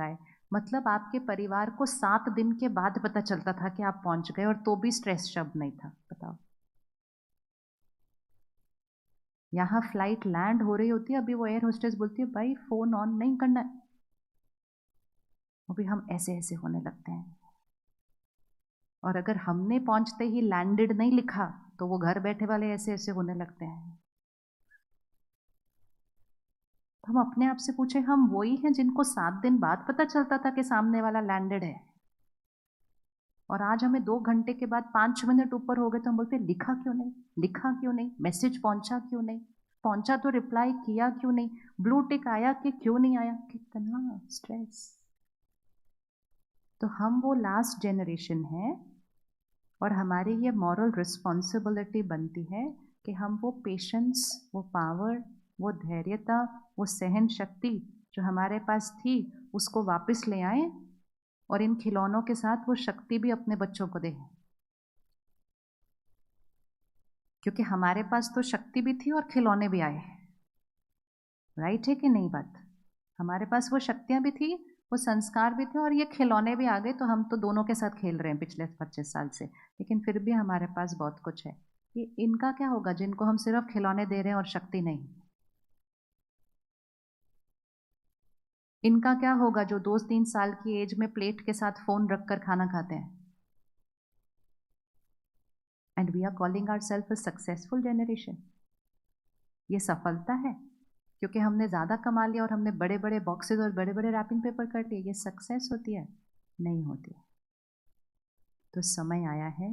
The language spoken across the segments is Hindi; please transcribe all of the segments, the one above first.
चुका है। मतलब आपके परिवार को 7 दिन के बाद पता चलता था कि आप पहुंच गए, और तो भी स्ट्रेस शब्द नहीं था। बताओ, यहाँ फ्लाइट लैंड हो रही होती है, अभी वो एयर होस्टेस बोलती है भाई फोन ऑन नहीं करना है, अभी हम ऐसे ऐसे होने लगते हैं। और अगर हमने पहुंचते ही लैंडेड नहीं लिखा तो वो घर बैठे वाले ऐसे ऐसे होने लगते हैं। तो हम अपने आप से पूछे, हम वही हैं जिनको 7 दिन बाद पता चलता था कि सामने वाला लैंडेड है, और आज हमें 2 घंटे के बाद 5 मिनट ऊपर हो गए तो हम बोलते लिखा क्यों नहीं, लिखा क्यों नहीं, मैसेज पहुंचा क्यों नहीं, पहुंचा तो रिप्लाई किया क्यों नहीं, ब्लू टिक आया कि क्यों नहीं आया। कितना स्ट्रेस। तो हम वो लास्ट जनरेशन है, और हमारी ये मॉरल रिस्पॉन्सिबिलिटी बनती है कि हम वो पेशेंस, वो पावर, वो धैर्यता, वो सहन शक्ति जो हमारे पास थी उसको वापस ले आए, और इन खिलौनों के साथ वो शक्ति भी अपने बच्चों को दें। क्योंकि हमारे पास तो शक्ति भी थी और खिलौने भी आए। राइट है कि नहीं बात? हमारे पास वो शक्तियां भी थी, वो संस्कार भी थे, और ये खिलौने भी आ गए, तो हम तो दोनों के साथ खेल रहे हैं पिछले 25 साल से। लेकिन फिर भी हमारे पास बहुत कुछ है। ये इनका क्या होगा जिनको हम सिर्फ खिलौने दे रहे हैं और शक्ति नहीं? इनका क्या होगा जो 2-3 साल की एज में प्लेट के साथ फोन रखकर खाना खाते हैं? And we are calling our self a successful generation. ये सफलता है क्योंकि हमने ज़्यादा कमा लिया और हमने बड़े बड़े बॉक्सेस और बड़े बड़े रैपिंग पेपर कर लिए। ये सक्सेस होती है? नहीं होती है। तो समय आया है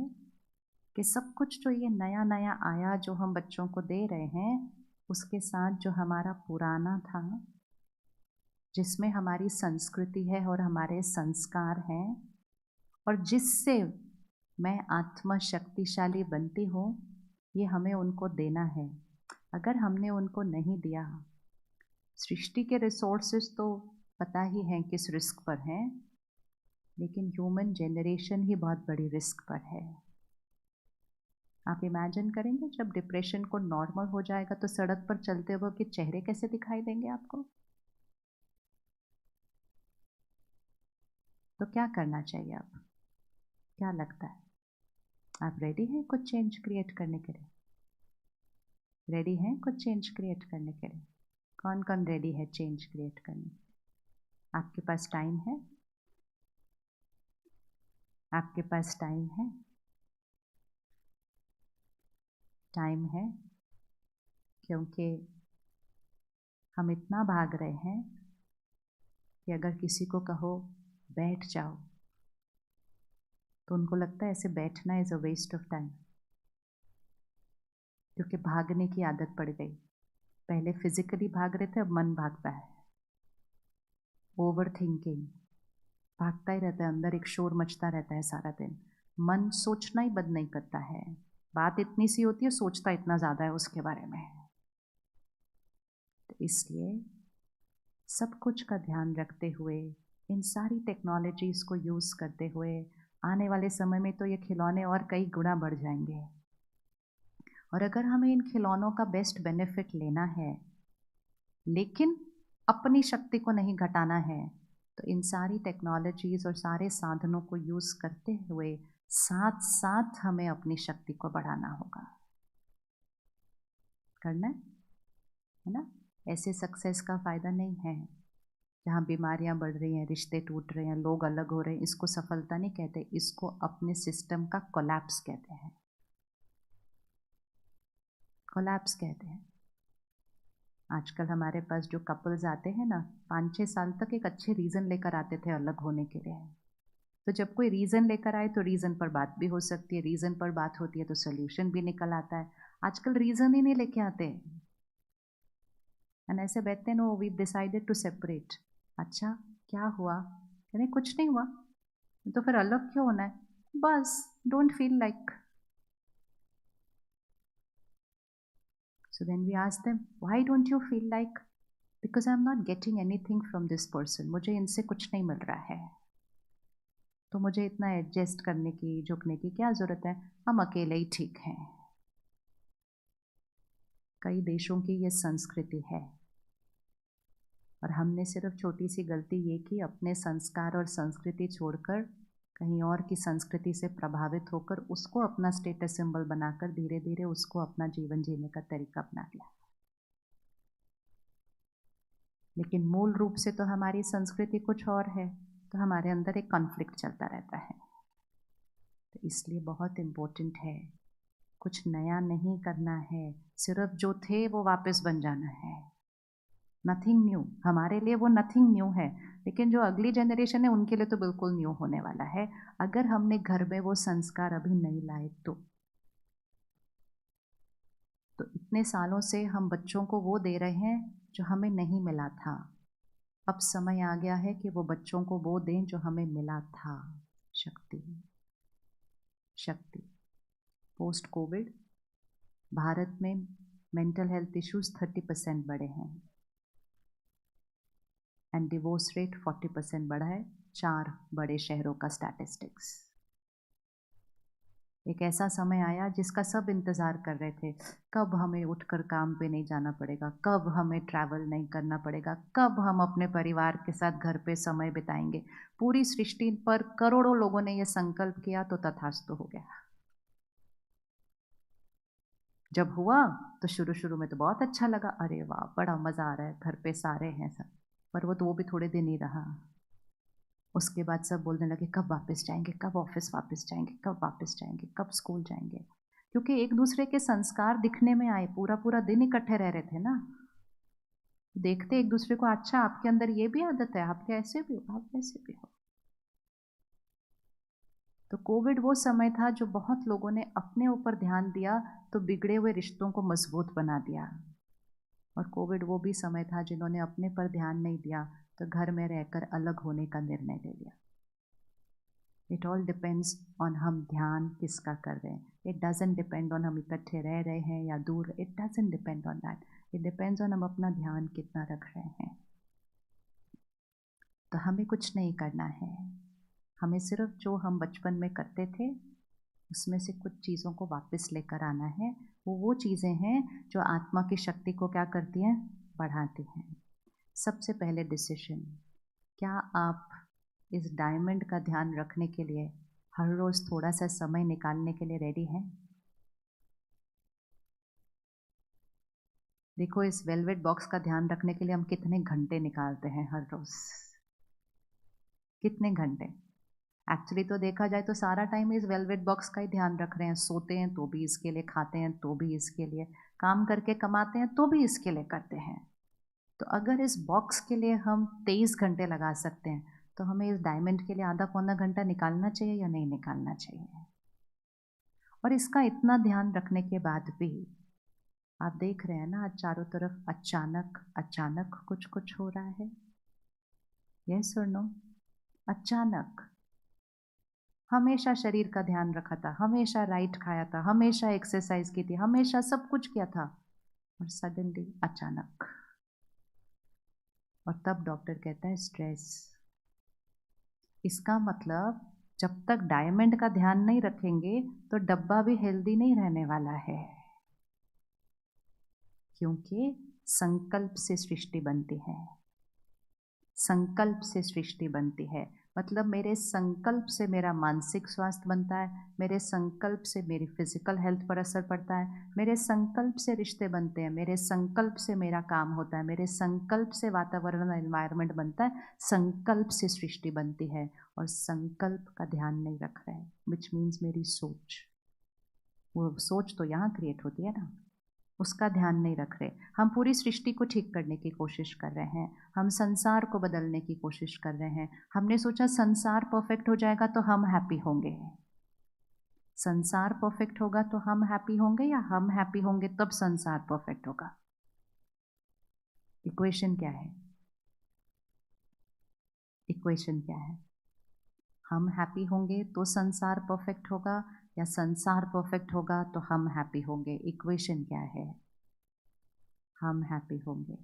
कि सब कुछ जो ये नया नया आया जो हम बच्चों को दे रहे हैं, उसके साथ जो हमारा पुराना था, जिसमें हमारी संस्कृति है और हमारे संस्कार हैं, और जिससे मैं आत्मा शक्तिशाली बनती हूँ, ये हमें उनको देना है। अगर हमने उनको नहीं दिया, सृष्टि के रिसोर्सेज तो पता ही हैं किस रिस्क पर हैं, लेकिन ह्यूमन जनरेशन ही बहुत बड़ी रिस्क पर है। आप इमेजिन करेंगे जब डिप्रेशन को नॉर्मल हो जाएगा तो सड़क पर चलते हुए के चेहरे कैसे दिखाई देंगे आपको? तो क्या करना चाहिए अब? क्या लगता है? आप रेडी हैं कुछ चेंज क्रिएट करने के लिए? रेडी हैं कुछ चेंज क्रिएट करने के लिए? कौन कौन रेडी है चेंज क्रिएट करने? आपके पास टाइम है? आपके पास टाइम है? टाइम है, क्योंकि हम इतना भाग रहे हैं कि अगर किसी को कहो बैठ जाओ तो उनको लगता है ऐसे बैठना is a waste of time, क्योंकि भागने की आदत पड़ गई। पहले फिजिकली भाग रहे थे, अब मन भागता है। ओवर थिंकिंग, भागता ही रहता है, अंदर एक शोर मचता रहता है सारा दिन। मन सोचना ही बंद नहीं करता है। बात इतनी सी होती है, सोचता इतना ज़्यादा है उसके बारे में। तो इसलिए सब कुछ का ध्यान रखते हुए, इन सारी टेक्नोलॉजीज़ को यूज़ करते हुए, आने वाले समय में तो ये खिलौने और कई गुना बढ़ जाएंगे। और अगर हमें इन खिलौनों का बेस्ट बेनिफिट लेना है, लेकिन अपनी शक्ति को नहीं घटाना है, तो इन सारी टेक्नोलॉजीज़ और सारे साधनों को यूज़ करते हुए साथ साथ हमें अपनी शक्ति को बढ़ाना होगा। करना है ना? ऐसे सक्सेस का फ़ायदा नहीं है जहाँ बीमारियाँ बढ़ रही हैं, रिश्ते टूट रहे हैं, लोग अलग हो रहे हैं। इसको सफलता नहीं कहते, इसको अपने सिस्टम का कोलैप्स कहते हैं। कोलैप्स कहते हैं। आजकल हमारे पास जो कपल्स आते हैं ना, 5-6 साल तक एक अच्छे रीज़न लेकर आते थे अलग होने के लिए। तो जब कोई रीज़न लेकर आए तो रीज़न पर बात भी हो सकती है, रीज़न पर बात होती है तो सोल्यूशन भी निकल आता है। आजकल रीज़न ही नहीं लेके आते एंड ऐसे बैठते हैं, no we decided to separate. अच्छा, क्या हुआ? कहते कुछ नहीं हुआ। तो फिर अलग क्यों होना है? बस don't feel like. So then we ask them, why don't you feel like? Because I'm not getting anything from this person. मुझे इनसे कुछ नहीं मिल रहा है, तो मुझे इतना एडजस्ट करने की, झुकने की क्या ज़रूरत है? हम अकेले ही ठीक हैं। कई देशों की ये संस्कृति है। और हमने सिर्फ छोटी सी गलती ये की, अपने संस्कार और संस्कृति छोड़कर कहीं और की संस्कृति से प्रभावित होकर उसको अपना स्टेटस सिंबल बनाकर धीरे धीरे उसको अपना जीवन जीने का तरीका बना लिया। लेकिन मूल रूप से तो हमारी संस्कृति कुछ और है, तो हमारे अंदर एक कॉन्फ्लिक्ट चलता रहता है। तो इसलिए बहुत इम्पोर्टेंट है, कुछ नया नहीं करना है, सिर्फ जो थे वो वापस बन जाना है। नथिंग न्यू, हमारे लिए वो नथिंग न्यू है, लेकिन जो अगली जनरेशन है उनके लिए तो बिल्कुल न्यू होने वाला है, अगर हमने घर में वो संस्कार अभी नहीं लाए तो इतने सालों से हम बच्चों को वो दे रहे हैं जो हमें नहीं मिला था। अब समय आ गया है कि वो बच्चों को वो दें जो हमें मिला था, शक्ति। शक्ति। पोस्ट कोविड भारत में मेंटल हेल्थ इश्यूज 30% बढ़े हैं एंड डिवोर्स रेट 40% बढ़ा है, 4 बड़े शहरों का स्टैटिस्टिक्स। एक ऐसा समय आया जिसका सब इंतज़ार कर रहे थे, कब हमें उठकर काम पे नहीं जाना पड़ेगा, कब हमें ट्रैवल नहीं करना पड़ेगा, कब हम अपने परिवार के साथ घर पे समय बिताएंगे। पूरी सृष्टि पर करोड़ों लोगों ने यह संकल्प किया तो तथास्तु हो गया। जब हुआ तो शुरू शुरू में तो बहुत अच्छा लगा, अरे वाह बड़ा मज़ा आ रहा है, घर पे सारे हैं सब, पर वो भी थोड़े दिन ही रहा। उसके बाद सब बोलने लगे कब वापस जाएंगे, कब ऑफिस वापस जाएंगे, कब वापस जाएंगे, कब स्कूल जाएंगे, क्योंकि एक दूसरे के संस्कार दिखने में आए, पूरा पूरा दिन इकट्ठे रह रहे थे ना, देखते एक दूसरे को, अच्छा आपके अंदर ये भी आदत है, आप ऐसे भी हो, आप वैसे भी हो। तो कोविड वो समय था जो बहुत लोगों ने अपने ऊपर ध्यान दिया तो बिगड़े हुए रिश्तों को मजबूत बना दिया। और कोविड वो भी समय था जिन्होंने अपने पर ध्यान नहीं दिया तो घर में रहकर अलग होने का निर्णय ले लिया। इट ऑल डिपेंड्स ऑन हम ध्यान किसका कर रहे हैं। इट डजेंट डिपेंड ऑन हम इकट्ठे रह रहे हैं या दूर, it doesn't depend on that, it depends on हम अपना ध्यान कितना रख रहे हैं। तो हमें कुछ नहीं करना है, हमें सिर्फ जो हम बचपन में करते थे उसमें से कुछ चीज़ों को वापस लेकर आना है। वो चीज़ें हैं जो आत्मा की शक्ति को क्या करती हैं, बढ़ाती हैं। सबसे पहले डिसीजन, क्या आप इस डायमंड का ध्यान रखने के लिए हर रोज़ थोड़ा सा समय निकालने के लिए रेडी हैं? देखो इस वेलवेट बॉक्स का ध्यान रखने के लिए हम कितने घंटे निकालते हैं हर रोज़, कितने घंटे। एक्चुअली तो देखा जाए तो सारा टाइम इस वेलवेट बॉक्स का ही ध्यान रख रहे हैं, सोते हैं तो भी इसके लिए, खाते हैं तो भी इसके लिए, काम करके कमाते हैं तो भी इसके लिए करते हैं। तो अगर इस बॉक्स के लिए हम 23 घंटे लगा सकते हैं तो हमें इस डायमंड के लिए आधा पौना घंटा निकालना चाहिए या नहीं निकालना चाहिए। और इसका इतना ध्यान रखने के बाद भी आप देख रहे हैं ना आज चारों तरफ अचानक अचानक कुछ कुछ हो रहा है। यस और नो? अचानक। हमेशा शरीर का ध्यान रखा था, हमेशा राइट खाया था, हमेशा एक्सरसाइज की थी, हमेशा सब कुछ किया था, और सडनली अचानक। और तब डॉक्टर कहता है स्ट्रेस। इसका मतलब जब तक डायमंड का ध्यान नहीं रखेंगे तो डब्बा भी हेल्दी नहीं रहने वाला है, क्योंकि संकल्प से सृष्टि बनती है। संकल्प से सृष्टि बनती है, मतलब मेरे संकल्प से मेरा मानसिक स्वास्थ्य बनता है, मेरे संकल्प से मेरी फिजिकल हेल्थ पर असर पड़ता है, मेरे संकल्प से रिश्ते बनते हैं, मेरे संकल्प से मेरा काम होता है, मेरे संकल्प से वातावरण एनवायरनमेंट बनता है, संकल्प से सृष्टि बनती है। और संकल्प का ध्यान नहीं रख रहे हैं, विच मीन्स मेरी सोच, वो सोच तो यहाँ क्रिएट होती है ना, उसका ध्यान नहीं रख रहे। हम पूरी सृष्टि को ठीक करने की कोशिश कर रहे हैं, हम संसार को बदलने की कोशिश कर रहे हैं। हमने सोचा संसार परफेक्ट हो जाएगा तो हम हैप्पी होंगे, संसार परफेक्ट होगा तो हम हैप्पी होंगे, या हम हैप्पी होंगे तब संसार परफेक्ट होगा? इक्वेशन क्या है? इक्वेशन क्या है? हम हैप्पी होंगे तो संसार परफेक्ट होगा, या संसार परफेक्ट होगा तो हम हैप्पी होंगे? इक्वेशन क्या है? हम हैप्पी होंगे।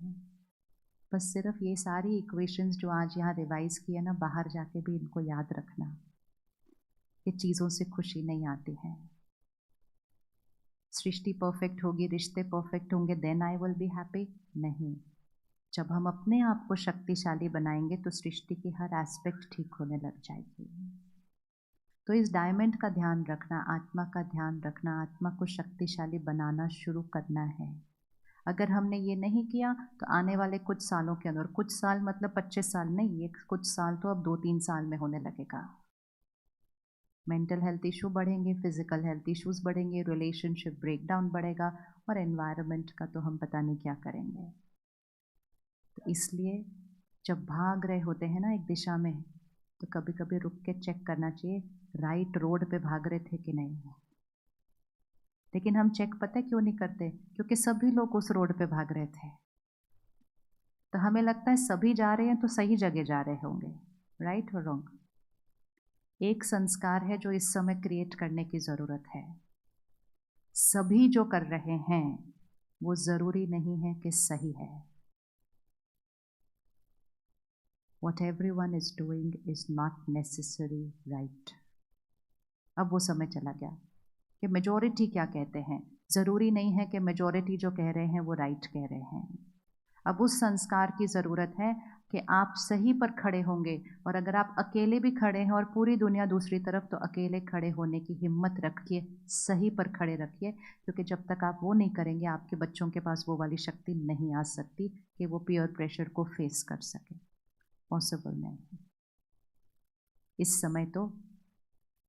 बस सिर्फ ये सारी इक्वेशंस जो आज यहाँ रिवाइज की है ना, बाहर जाके भी इनको याद रखना। ये चीज़ों से खुशी नहीं आती है। सृष्टि परफेक्ट होगी, रिश्ते परफेक्ट होंगे, then I will be happy? नहीं। जब हम अपने आप को शक्तिशाली बनाएंगे तो सृष्टि की हर एस्पेक्ट ठीक होने लग जाएगी। तो इस डायमंड का ध्यान रखना, आत्मा का ध्यान रखना, आत्मा को शक्तिशाली बनाना शुरू करना है। अगर हमने ये नहीं किया तो आने वाले कुछ सालों के अंदर, कुछ साल मतलब 25 साल नहीं, ये कुछ साल तो अब 2-3 साल में होने लगेगा। मेंटल हेल्थ इशू बढ़ेंगे, फिजिकल हेल्थ इश्यूज बढ़ेंगे, रिलेशनशिप ब्रेकडाउन बढ़ेगा और एनवायरनमेंट का तो हम पता नहीं क्या करेंगे। तो इसलिए जब भाग रहे होते हैं ना एक दिशा में, तो कभी कभी रुक के चेक करना चाहिए राइट रोड पे भाग रहे थे कि नहीं। लेकिन हम चेक पता है क्यों नहीं करते? क्योंकि सभी लोग उस रोड पे भाग रहे थे, तो हमें लगता है सभी जा रहे हैं तो सही जगह जा रहे होंगे। राइट और रॉन्ग? एक संस्कार है जो इस समय क्रिएट करने की ज़रूरत है। सभी जो कर रहे हैं वो ज़रूरी नहीं है कि सही है। What everyone is doing is not necessary right. अब वो समय चला गया कि मेजॉरिटी क्या कहते हैं, ज़रूरी नहीं है कि मेजॉरिटी जो कह रहे हैं वो राइट कह रहे हैं। अब उस संस्कार की ज़रूरत है कि आप सही पर खड़े होंगे, और अगर आप अकेले भी खड़े हैं और पूरी दुनिया दूसरी तरफ, तो अकेले खड़े होने की हिम्मत रखिए, सही पर खड़े रखिए, क्योंकि जब तक आप वो नहीं करेंगे आपके बच्चों के पास वो वाली शक्ति नहीं आ सकती कि वो पीयर प्रेशर को फेस कर सके। पॉसिबल नहीं है। इस समय तो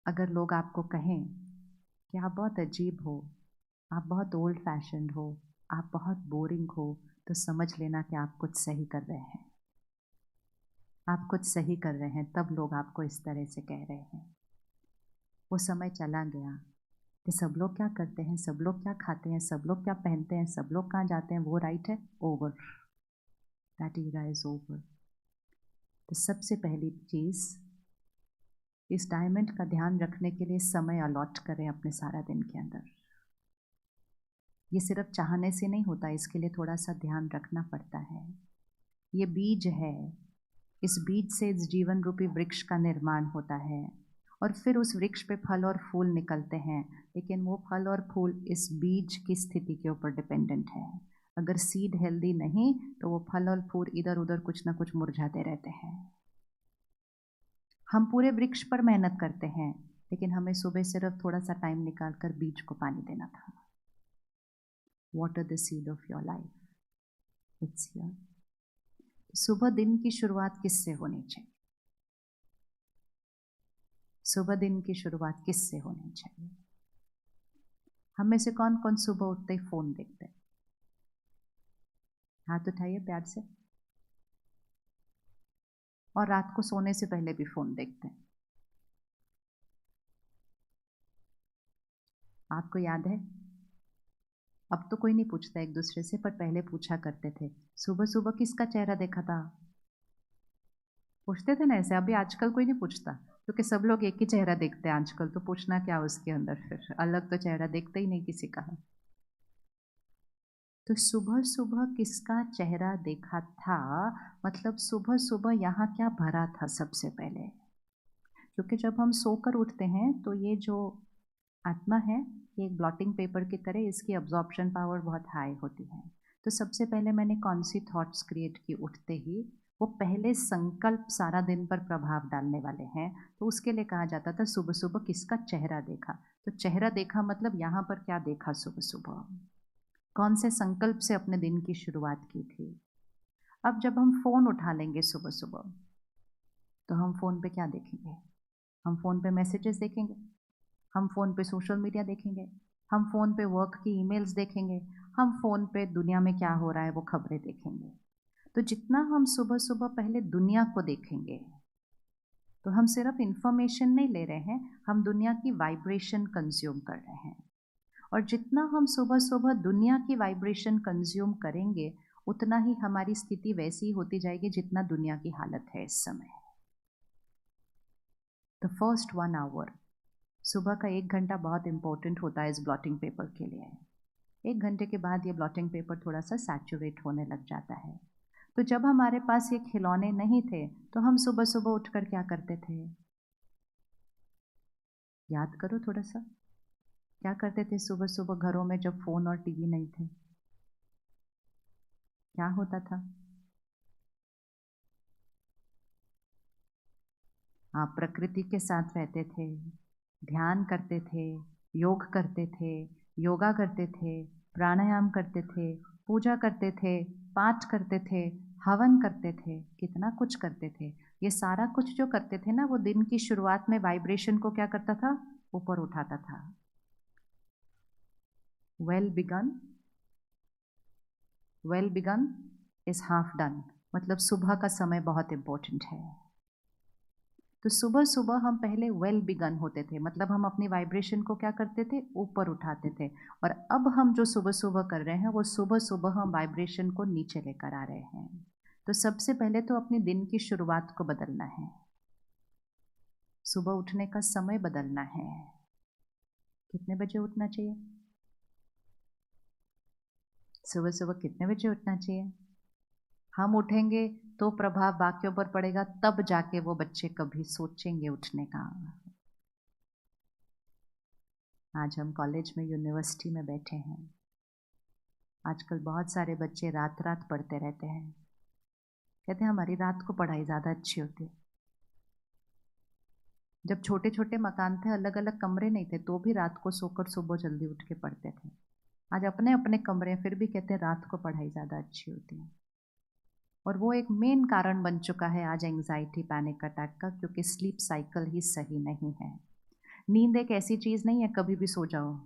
अगर लोग आपको कहें कि आप बहुत अजीब हो, आप बहुत ओल्ड फैशन्ड हो, आप बहुत बोरिंग हो, तो समझ लेना कि आप कुछ सही कर रहे हैं। आप कुछ सही कर रहे हैं, तब लोग आपको इस तरह से कह रहे हैं। वो समय चला गया कि सब लोग क्या करते हैं, सब लोग क्या खाते हैं, सब लोग क्या पहनते हैं, सब लोग कहाँ जाते हैं, वो राइट है। Over, that era is over. तो सबसे पहली चीज़, इस डायमंड का ध्यान रखने के लिए समय अलॉट करें अपने सारा दिन के अंदर। ये सिर्फ चाहने से नहीं होता, इसके लिए थोड़ा सा ध्यान रखना पड़ता है। ये बीज है, इस बीज से इस जीवन रूपी वृक्ष का निर्माण होता है, और फिर उस वृक्ष पे फल और फूल निकलते हैं। लेकिन वो फल और फूल इस बीज की स्थिति के ऊपर डिपेंडेंट है। अगर सीड हेल्दी नहीं तो वो फल और फूल इधर उधर कुछ ना कुछ मुरझाते रहते हैं। हम पूरे वृक्ष पर मेहनत करते हैं, लेकिन हमें सुबह सिर्फ थोड़ा सा टाइम निकाल कर बीज को पानी देना था। Water the seed of your life, it's here. सुबह दिन की शुरुआत किससे होनी चाहिए? सुबह दिन की शुरुआत किससे होनी चाहिए? हम में से कौन कौन सुबह उठते ही फोन देखते हैं? हाथ उठाइए प्यार से। और रात को सोने से पहले भी फोन देखते हैं? आपको याद है? अब तो कोई नहीं पूछता एक दूसरे से, पर पहले पूछा करते थे, सुबह सुबह किसका चेहरा देखा था? पूछते थे ना ऐसे। अभी आजकल कोई नहीं पूछता, क्योंकि सब लोग एक ही चेहरा देखते हैं आजकल, तो पूछना क्या उसके अंदर, फिर अलग तो चेहरा देखते ही नहीं किसी का। तो सुबह सुबह किसका चेहरा देखा था, मतलब सुबह सुबह यहाँ क्या भरा था सबसे पहले? क्योंकि जब हम सोकर उठते हैं तो ये जो आत्मा है, ये एक ब्लॉटिंग पेपर की तरह, इसकी अब्जॉर्प्शन पावर बहुत हाई होती है। तो सबसे पहले मैंने कौन सी थॉट्स क्रिएट की उठते ही, वो पहले संकल्प सारा दिन पर प्रभाव डालने वाले हैं। तो उसके लिए कहा जाता था सुबह सुबह किसका चेहरा देखा। तो चेहरा देखा मतलब यहाँ पर क्या देखा, सुबह सुबह कौन से संकल्प से अपने दिन की शुरुआत की थी। अब जब हम फ़ोन उठा लेंगे सुबह सुबह, तो हम फ़ोन पे क्या देखेंगे? हम फ़ोन पे मैसेजेस देखेंगे, हम फ़ोन पे सोशल मीडिया देखेंगे, हम फ़ोन पे वर्क की ईमेल्स देखेंगे, हम फ़ोन पे दुनिया में क्या हो रहा है वो खबरें देखेंगे। तो जितना हम सुबह सुबह पहले दुनिया को देखेंगे, तो हम सिर्फ इंफॉर्मेशन नहीं ले रहे हैं, हम दुनिया की वाइब्रेशन कंज्यूम कर रहे हैं। और जितना हम सुबह सुबह दुनिया की वाइब्रेशन कंज्यूम करेंगे, उतना ही हमारी स्थिति वैसी होती जाएगी जितना दुनिया की हालत है इस समय। द फर्स्ट 1 आवर, सुबह का 1 घंटा बहुत इंपॉर्टेंट होता है इस ब्लॉटिंग पेपर के लिए। 1 घंटे के बाद ये ब्लॉटिंग पेपर थोड़ा सा सैचुरेट होने लग जाता है। तो जब हमारे पास ये खिलौने नहीं थे, तो हम सुबह सुबह उठकर क्या करते थे? याद करो थोड़ा सा, क्या करते थे सुबह सुबह घरों में जब फ़ोन और टीवी नहीं थे? क्या होता था? आप प्रकृति के साथ रहते थे, ध्यान करते थे, योग करते थे, योगा करते थे, प्राणायाम करते थे, पूजा करते थे, पाठ करते थे, हवन करते थे, कितना कुछ करते थे। ये सारा कुछ जो करते थे ना, वो दिन की शुरुआत में वाइब्रेशन को क्या करता था? ऊपर उठाता था। Well begun is half done. मतलब सुबह का समय बहुत इंपॉर्टेंट है। तो सुबह सुबह हम पहले वेल बिगन होते थे, मतलब हम अपनी वाइब्रेशन को क्या करते थे? ऊपर उठाते थे। और अब हम जो सुबह सुबह कर रहे हैं, वो सुबह सुबह हम वाइब्रेशन को नीचे लेकर आ रहे हैं। तो सबसे पहले तो अपनी दिन की शुरुआत को बदलना है, सुबह उठने का समय बदलना है। कितने बजे उठना चाहिए? सुबह सुबह कितने बजे उठना चाहिए? हम उठेंगे तो प्रभाव बाकियों पर पड़ेगा, तब जाके वो बच्चे कभी सोचेंगे उठने का। आज हम कॉलेज में, यूनिवर्सिटी में बैठे हैं। आजकल बहुत सारे बच्चे रात रात पढ़ते रहते हैं। कहते हैं हमारी रात को पढ़ाई ज़्यादा अच्छी होती है। जब छोटे छोटे मकान थे, अलग अलग कमरे नहीं थे, तो भी रात को सोकर सुबह जल्दी उठ के पढ़ते थे। आज अपने अपने कमरे हैं, फिर भी कहते हैं रात को पढ़ाई ज़्यादा अच्छी होती है। और वो एक मेन कारण बन चुका है आज एंग्जाइटी, पैनिक अटैक का, क्योंकि स्लीप साइकिल ही सही नहीं है। नींद एक ऐसी चीज़ नहीं है कभी भी सो जाओ।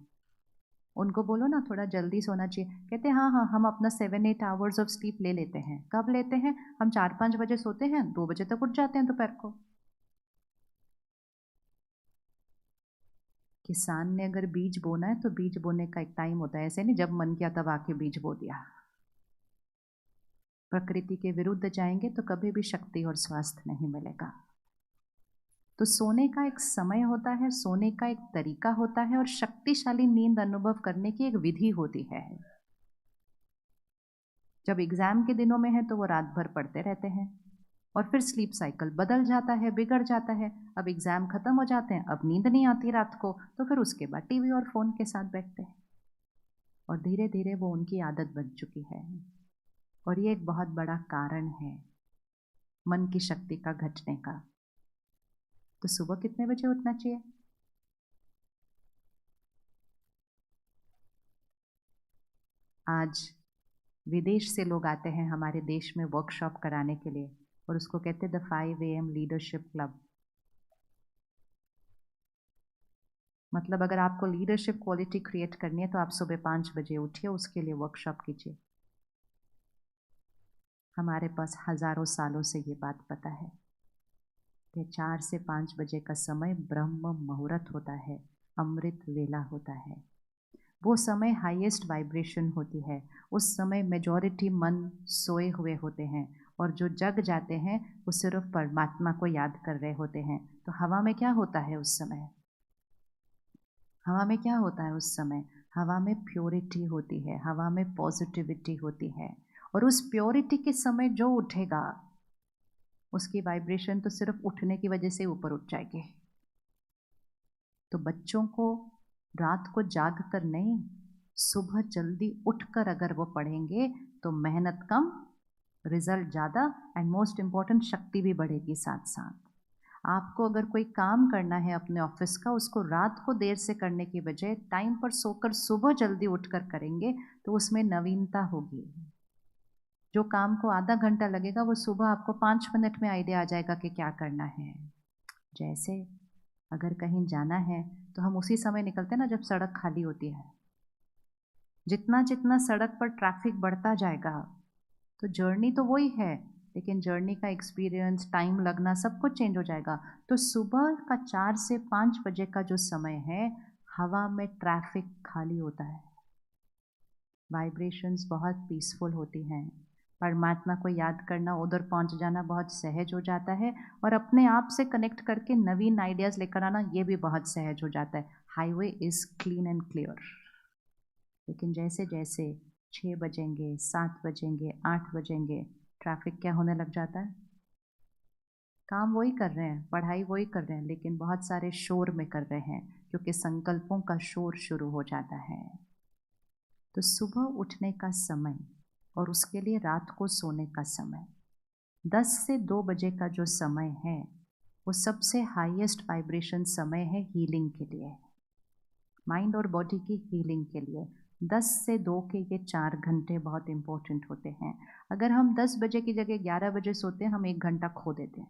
उनको बोलो ना थोड़ा जल्दी सोना चाहिए, कहते हैं हाँ हाँ हम अपना 7-8 आवर्स ऑफ स्लीप ले लेते हैं। कब लेते हैं? हम 4-5 बजे सोते हैं, 2 बजे तक उठ जाते हैं दोपहर को। किसान ने अगर बीज बोना है तो बीज बोने का एक टाइम होता है, ऐसे नहीं जब मन किया तब आके बीज बो दिया। प्रकृति के विरुद्ध जाएंगे तो कभी भी शक्ति और स्वास्थ्य नहीं मिलेगा। तो सोने का एक समय होता है, सोने का एक तरीका होता है, और शक्तिशाली नींद अनुभव करने की एक विधि होती है। जब एग्जाम के दिनों में है तो वो रात भर पढ़ते रहते हैं, और फिर स्लीप साइकिल बदल जाता है, बिगड़ जाता है। अब एग्जाम खत्म हो जाते हैं, अब नींद नहीं आती रात को, तो फिर उसके बाद टीवी और फोन के साथ बैठते हैं, और धीरे धीरे वो उनकी आदत बन चुकी है। और ये एक बहुत बड़ा कारण है मन की शक्ति का घटने का। तो सुबह कितने बजे उठना चाहिए? आज विदेश से लोग आते हैं हमारे देश में वर्कशॉप कराने के लिए, और उसको कहते हैं द 5 AM लीडरशिप क्लब। मतलब अगर आपको लीडरशिप क्वालिटी क्रिएट करनी है तो आप सुबह 5 बजे उठिए, उसके लिए वर्कशॉप कीजिए। हमारे पास हजारों सालों से ये बात पता है कि 4 से 5 बजे का समय ब्रह्म मुहूर्त होता है, अमृत वेला होता है। वो समय हाईएस्ट वाइब्रेशन होती है। उस समय मेजॉरिटी मन सोए हुए होते हैं, और जो जग जाते हैं वो सिर्फ परमात्मा को याद कर रहे होते हैं। तो हवा में क्या होता है उस समय? हवा में क्या होता है उस समय? हवा में प्योरिटी होती है, हवा में पॉजिटिविटी होती है। और उस प्योरिटी के समय जो उठेगा, उसकी वाइब्रेशन तो सिर्फ उठने की वजह से ऊपर उठ जाएगी। तो बच्चों को रात को जाग कर नहीं, सुबह जल्दी उठकर अगर वो पढ़ेंगे तो मेहनत कम, रिजल्ट ज़्यादा, एंड मोस्ट इम्पॉर्टेंट शक्ति भी बढ़ेगी साथ साथ। आपको अगर कोई काम करना है अपने ऑफिस का, उसको रात को देर से करने की बजाय टाइम पर सोकर सुबह जल्दी उठकर करेंगे तो उसमें नवीनता होगी। जो काम को आधा घंटा लगेगा, वो सुबह आपको 5 मिनट में आइडिया आ जाएगा कि क्या करना है। जैसे अगर कहीं जाना है तो हम उसी समय निकलते हैं ना जब सड़क खाली होती है। जितना जितना सड़क पर ट्रैफिक बढ़ता जाएगा, तो जर्नी तो वही है, लेकिन जर्नी का एक्सपीरियंस, टाइम लगना, सब कुछ चेंज हो जाएगा। तो सुबह का 4 से 5 बजे का जो समय है, हवा में ट्रैफिक खाली होता है, वाइब्रेशंस बहुत पीसफुल होती हैं, परमात्मा को याद करना, उधर पहुंच जाना बहुत सहज हो जाता है, और अपने आप से कनेक्ट करके नवीन आइडियाज़ लेकर आना, ये भी बहुत सहज हो जाता है। Highway is clean and clear. लेकिन जैसे जैसे 6 बजेंगे, 7 बजेंगे, 8 बजेंगे, ट्रैफिक क्या होने लग जाता है? काम वही कर रहे हैं, पढ़ाई वही कर रहे हैं, लेकिन बहुत सारे शोर में कर रहे हैं, क्योंकि संकल्पों का शोर शुरू हो जाता है। तो सुबह उठने का समय और उसके लिए रात को सोने का समय, 10 से 2 बजे का जो समय है, वो सबसे हाईएस्ट वाइब्रेशन समय है हीलिंग के लिए, माइंड और बॉडी की हीलिंग के लिए। 10 से 2 के ये 4 घंटे बहुत इंपॉर्टेंट होते हैं। अगर हम 10 बजे की जगह 11 बजे सोते हैं, हम 1 घंटा खो देते हैं।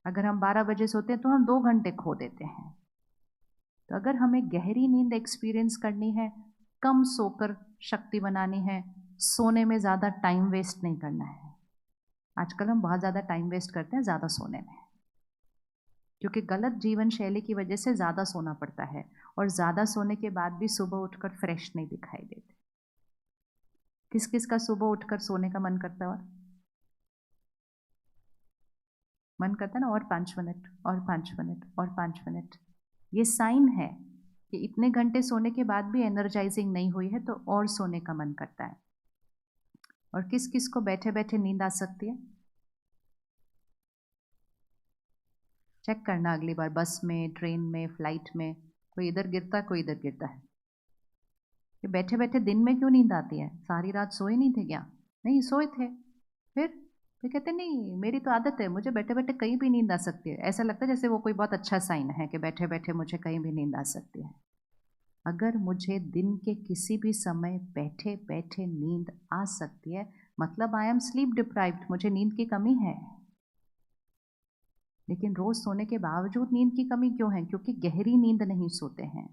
अगर हम 12 बजे सोते हैं तो हम 2 घंटे खो देते हैं। तो अगर हमें गहरी नींद एक्सपीरियंस करनी है, कम सोकर शक्ति बनानी है, सोने में ज़्यादा टाइम वेस्ट नहीं करना है। आजकल हम बहुत ज़्यादा टाइम वेस्ट करते हैं ज़्यादा सोने में, क्योंकि गलत जीवन शैली की वजह से ज़्यादा सोना पड़ता है, और ज़्यादा सोने के बाद भी सुबह उठकर फ्रेश नहीं दिखाई देते। किस किस का सुबह उठकर सोने का मन करता है? और मन करता है ना, और 5 मिनट और 5 मिनट और 5 मिनट। ये साइन है कि इतने घंटे सोने के बाद भी एनर्जाइजिंग नहीं हुई है, तो और सोने का मन करता है। और किस किस को बैठे बैठे नींद आ सकती है? चेक करना अगली बार, बस में, ट्रेन में, फ्लाइट में, कोई इधर गिरता है, कोई इधर गिरता है। कि बैठे बैठे दिन में क्यों नींद आती है? सारी रात सोए नहीं थे क्या? नहीं सोए थे। फिर कहते नहीं, मेरी तो आदत है, मुझे बैठे बैठे कहीं भी नींद आ सकती है। ऐसा लगता है जैसे वो कोई बहुत अच्छा साइन है कि बैठे बैठे मुझे कहीं भी नींद आ सकती है। अगर मुझे दिन के किसी भी समय बैठे बैठे नींद आ सकती है, मतलब आई एम स्लीप डिप्राइव्ड, मुझे नींद की कमी है। लेकिन रोज सोने के बावजूद नींद की कमी क्यों है? क्योंकि गहरी नींद नहीं सोते हैं।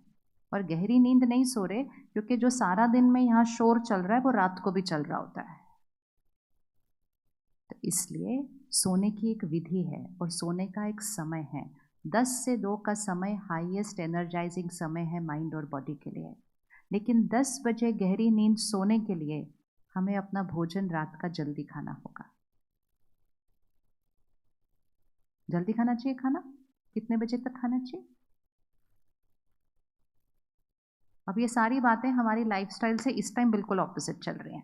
और गहरी नींद नहीं सो रहे क्योंकि जो सारा दिन में यहाँ शोर चल रहा है वो रात को भी चल रहा होता है। तो इसलिए सोने की एक विधि है और सोने का एक समय है। 10 से 2 का समय हाईएस्ट एनर्जाइजिंग समय है माइंड और बॉडी के लिए। लेकिन 10 बजे गहरी नींद सोने के लिए हमें अपना भोजन रात का जल्दी खाना होगा। जल्दी खाना चाहिए। खाना कितने बजे तक खाना चाहिए? अब ये सारी बातें हमारी लाइफस्टाइल से इस टाइम बिल्कुल ऑपोजिट चल रही हैं।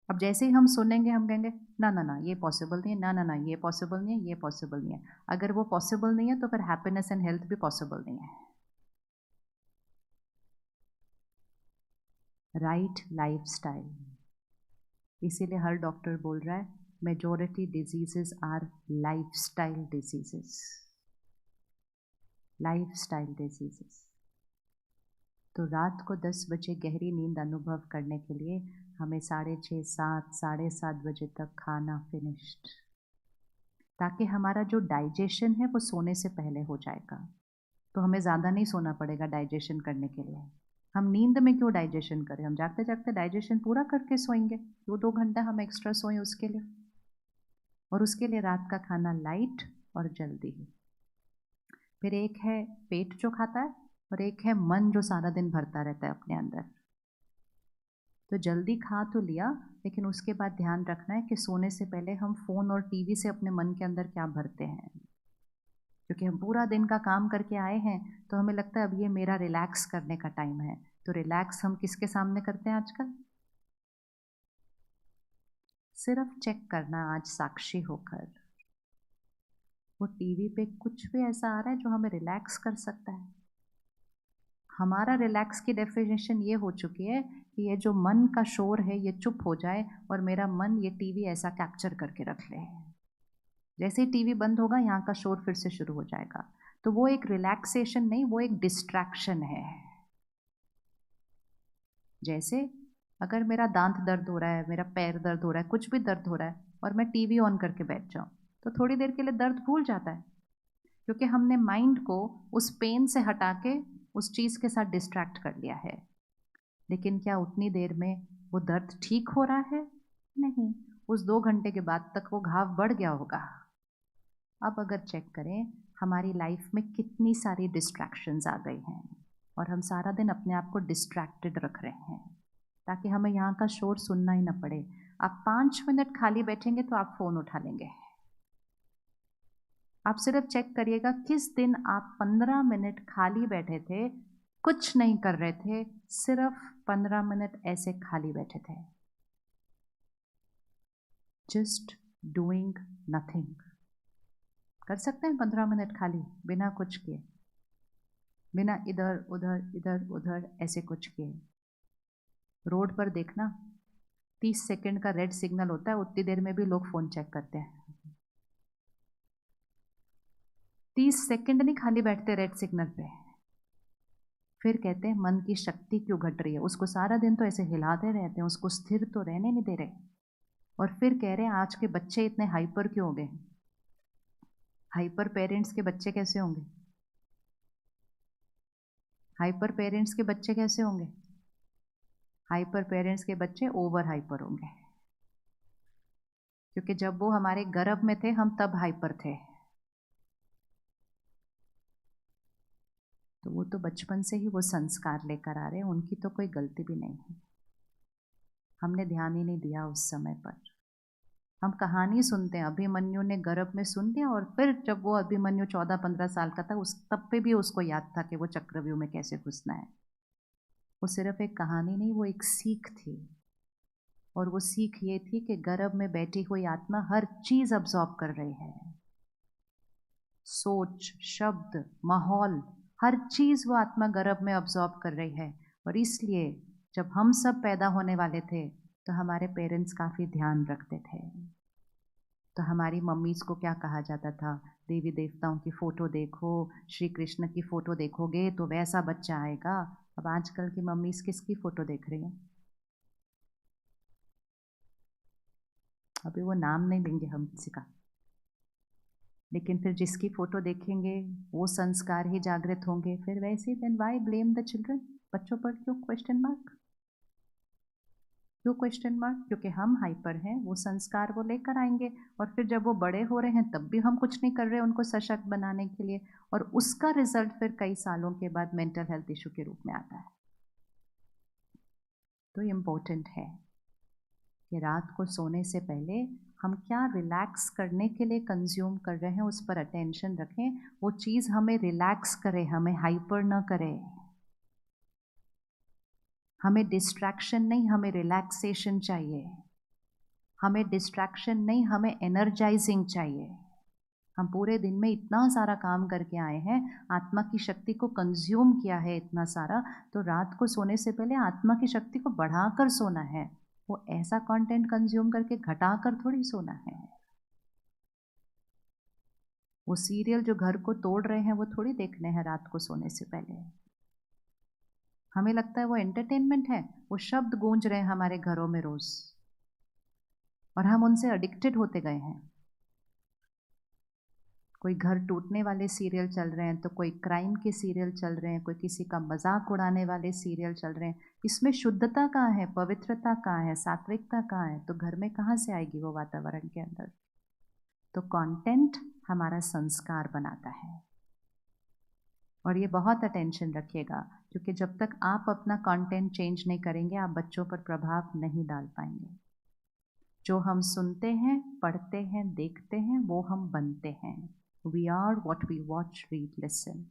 अब जैसे ही हम सुनेंगे हम कहेंगे ना ना ना ये पॉसिबल नहीं है, ना ना ना ये पॉसिबल नहीं है, ये पॉसिबल नहीं है। अगर वो पॉसिबल नहीं है तो फिर हैप्पीनेस एंड हेल्थ भी पॉसिबल नहीं है। राइट लाइफस्टाइल, इसीलिए हर डॉक्टर बोल रहा है majority diseases are lifestyle diseases. Lifestyle diseases. तो रात को 10 बजे गहरी नींद अनुभव करने के लिए हमें 6:30, 7, 7:30 बजे तक खाना फिनिश्ड, ताकि हमारा जो डाइजेशन है वो सोने से पहले हो जाएगा। तो हमें ज़्यादा नहीं सोना पड़ेगा डाइजेशन करने के लिए। हम नींद में क्यों डाइजेशन करें? हम जागते जागते डाइजेशन पूरा करके सोएंगे। 2-2 घंटा हम एक्स्ट्रा सोएं उसके लिए। और उसके लिए रात का खाना लाइट और जल्दी। फिर एक है पेट जो खाता है और एक है मन जो सारा दिन भरता रहता है अपने अंदर। तो जल्दी खा तो लिया, लेकिन उसके बाद ध्यान रखना है कि सोने से पहले हम फ़ोन और टीवी से अपने मन के अंदर क्या भरते हैं। क्योंकि हम पूरा दिन का काम करके आए हैं तो हमें लगता है अब ये मेरा रिलैक्स करने का टाइम है। तो रिलैक्स हम किसके सामने करते हैं आजकल? सिर्फ चेक करना आज साक्षी होकर, वो टीवी पे कुछ भी ऐसा आ रहा है जो हमें रिलैक्स कर सकता है। हमारा रिलैक्स की डेफिनेशन ये हो चुकी है कि ये जो मन का शोर है ये चुप हो जाए और मेरा मन ये टीवी ऐसा कैप्चर करके रख ले। जैसे ही टीवी बंद होगा यहाँ का शोर फिर से शुरू हो जाएगा। तो वो एक रिलैक्सेशन नहीं, वो एक डिस्ट्रैक्शन है। जैसे अगर मेरा दांत दर्द हो रहा है, मेरा पैर दर्द हो रहा है, कुछ भी दर्द हो रहा है और मैं टीवी ऑन करके बैठ जाऊँ तो थोड़ी देर के लिए दर्द भूल जाता है, क्योंकि हमने माइंड को उस पेन से हटा के उस चीज़ के साथ डिस्ट्रैक्ट कर लिया है। लेकिन क्या उतनी देर में वो दर्द ठीक हो रहा है? नहीं, उस 2 घंटे के बाद तक वो घाव बढ़ गया होगा। अब अगर चेक करें हमारी लाइफ में कितनी सारी डिस्ट्रैक्शंस आ गई हैं और हम सारा दिन अपने आप को डिस्ट्रैक्टेड रख रहे हैं ताकि हमें यहाँ का शोर सुनना ही ना पड़े। आप 5 मिनट खाली बैठेंगे तो आप फ़ोन उठा लेंगे। आप सिर्फ चेक करिएगा किस दिन आप 15 मिनट खाली बैठे थे, कुछ नहीं कर रहे थे, सिर्फ 15 मिनट ऐसे खाली बैठे थे, जस्ट डूइंग नथिंग। कर सकते हैं 15 मिनट खाली बिना कुछ किए, बिना इधर उधर ऐसे कुछ किए। रोड पर देखना 30 सेकंड का रेड सिग्नल होता है, उतनी देर में भी लोग फ़ोन चेक करते हैं। 30 सेकंड नहीं खाली बैठते रेड सिग्नल पे, फिर कहते हैं मन की शक्ति क्यों घट रही है। उसको सारा दिन तो ऐसे हिलाते रहते हैं, उसको स्थिर तो रहने नहीं दे रहे, और फिर कह रहे हैं आज के बच्चे इतने हाइपर क्यों हो गए। हाइपर पेरेंट्स के बच्चे कैसे होंगे? हाइपर पेरेंट्स के बच्चे कैसे होंगे? हाइपर पेरेंट्स के बच्चे ओवर हाइपर होंगे, क्योंकि जब वो हमारे गर्भ में थे हम तब हाइपर थे। तो वो तो बचपन से ही वो संस्कार लेकर आ रहे हैं, उनकी तो कोई गलती भी नहीं है। हमने ध्यान ही नहीं दिया उस समय पर। हम कहानी सुनते हैं, अभिमन्यु ने गर्भ में सुन लिया, और फिर जब वो अभिमन्यु 14-15 साल का था उस तब पे भी उसको याद था कि वो चक्रव्यूह में कैसे घुसना है। वो सिर्फ एक कहानी नहीं, वो एक सीख थी। और वो सीख ये थी कि गर्भ में बैठी हुई आत्मा हर चीज अब्सॉर्ब कर रही है, सोच, शब्द, माहौल, हर चीज वो आत्मा गर्भ में अब्सॉर्ब कर रही है। और इसलिए जब हम सब पैदा होने वाले थे तो हमारे पेरेंट्स काफी ध्यान रखते थे। तो हमारी मम्मीज को क्या कहा जाता था? देवी देवताओं की फोटो देखो, श्री कृष्ण की फोटो देखोगे तो वैसा बच्चा आएगा। अब आजकल की मम्मीज किसकी फोटो देख रही हैं? अभी वो नाम नहीं लेंगे हम किसी का, लेकिन फिर जिसकी फोटो देखेंगे वो संस्कार ही जागृत होंगे। फिर वैसे then why blame the children? बच्चों पर क्यों क्वेश्चन मार्क? क्यों क्वेश्चन मार्क? क्योंकि हम हाइपर हैं, वो संस्कार वो लेकर आएंगे, और फिर जब वो बड़े हो रहे हैं तब भी हम कुछ नहीं कर रहे उनको सशक्त बनाने के लिए, और उसका रिजल्ट फिर कई सालों के बाद मेंटल हेल्थ इशू के रूप में आता है। तो इम्पोर्टेंट है कि रात को सोने से पहले हम क्या रिलैक्स करने के लिए कंज्यूम कर रहे हैं उस पर अटेंशन रखें। वो चीज़ हमें रिलैक्स करे, हमें हाइपर न करे। हमें डिस्ट्रैक्शन नहीं, हमें रिलैक्सेशन चाहिए। हमें डिस्ट्रैक्शन नहीं, हमें एनर्जाइजिंग चाहिए। हम पूरे दिन में इतना सारा काम करके आए हैं, आत्मा की शक्ति को कंज्यूम किया है इतना सारा, तो रात को सोने से पहले आत्मा की शक्ति को बढ़ाकर सोना है। वो ऐसा कंटेंट कंज्यूम करके घटाकर थोड़ी सोना है। वो सीरियल जो घर को तोड़ रहे हैं वो थोड़ी देखने हैं रात को सोने से पहले। हमें लगता है वो एंटरटेनमेंट है, वो शब्द गूंज रहे हैं हमारे घरों में रोज, और हम उनसे एडिक्टेड होते गए हैं। कोई घर टूटने वाले सीरियल चल रहे हैं, तो कोई क्राइम के सीरियल चल रहे हैं, कोई किसी का मजाक उड़ाने वाले सीरियल चल रहे हैं। इसमें शुद्धता कहाँ है? पवित्रता कहाँ है? सात्विकता कहाँ है? तो घर में कहाँ से आएगी वो वातावरण के अंदर? तो कंटेंट हमारा संस्कार बनाता है। और ये बहुत अटेंशन रखिएगा, क्योंकि जब तक आप अपना कंटेंट चेंज नहीं करेंगे आप बच्चों पर प्रभाव नहीं डाल पाएंगे। जो हम सुनते हैं, पढ़ते हैं, देखते हैं, वो हम बनते हैं। We are what we watch, read, listen.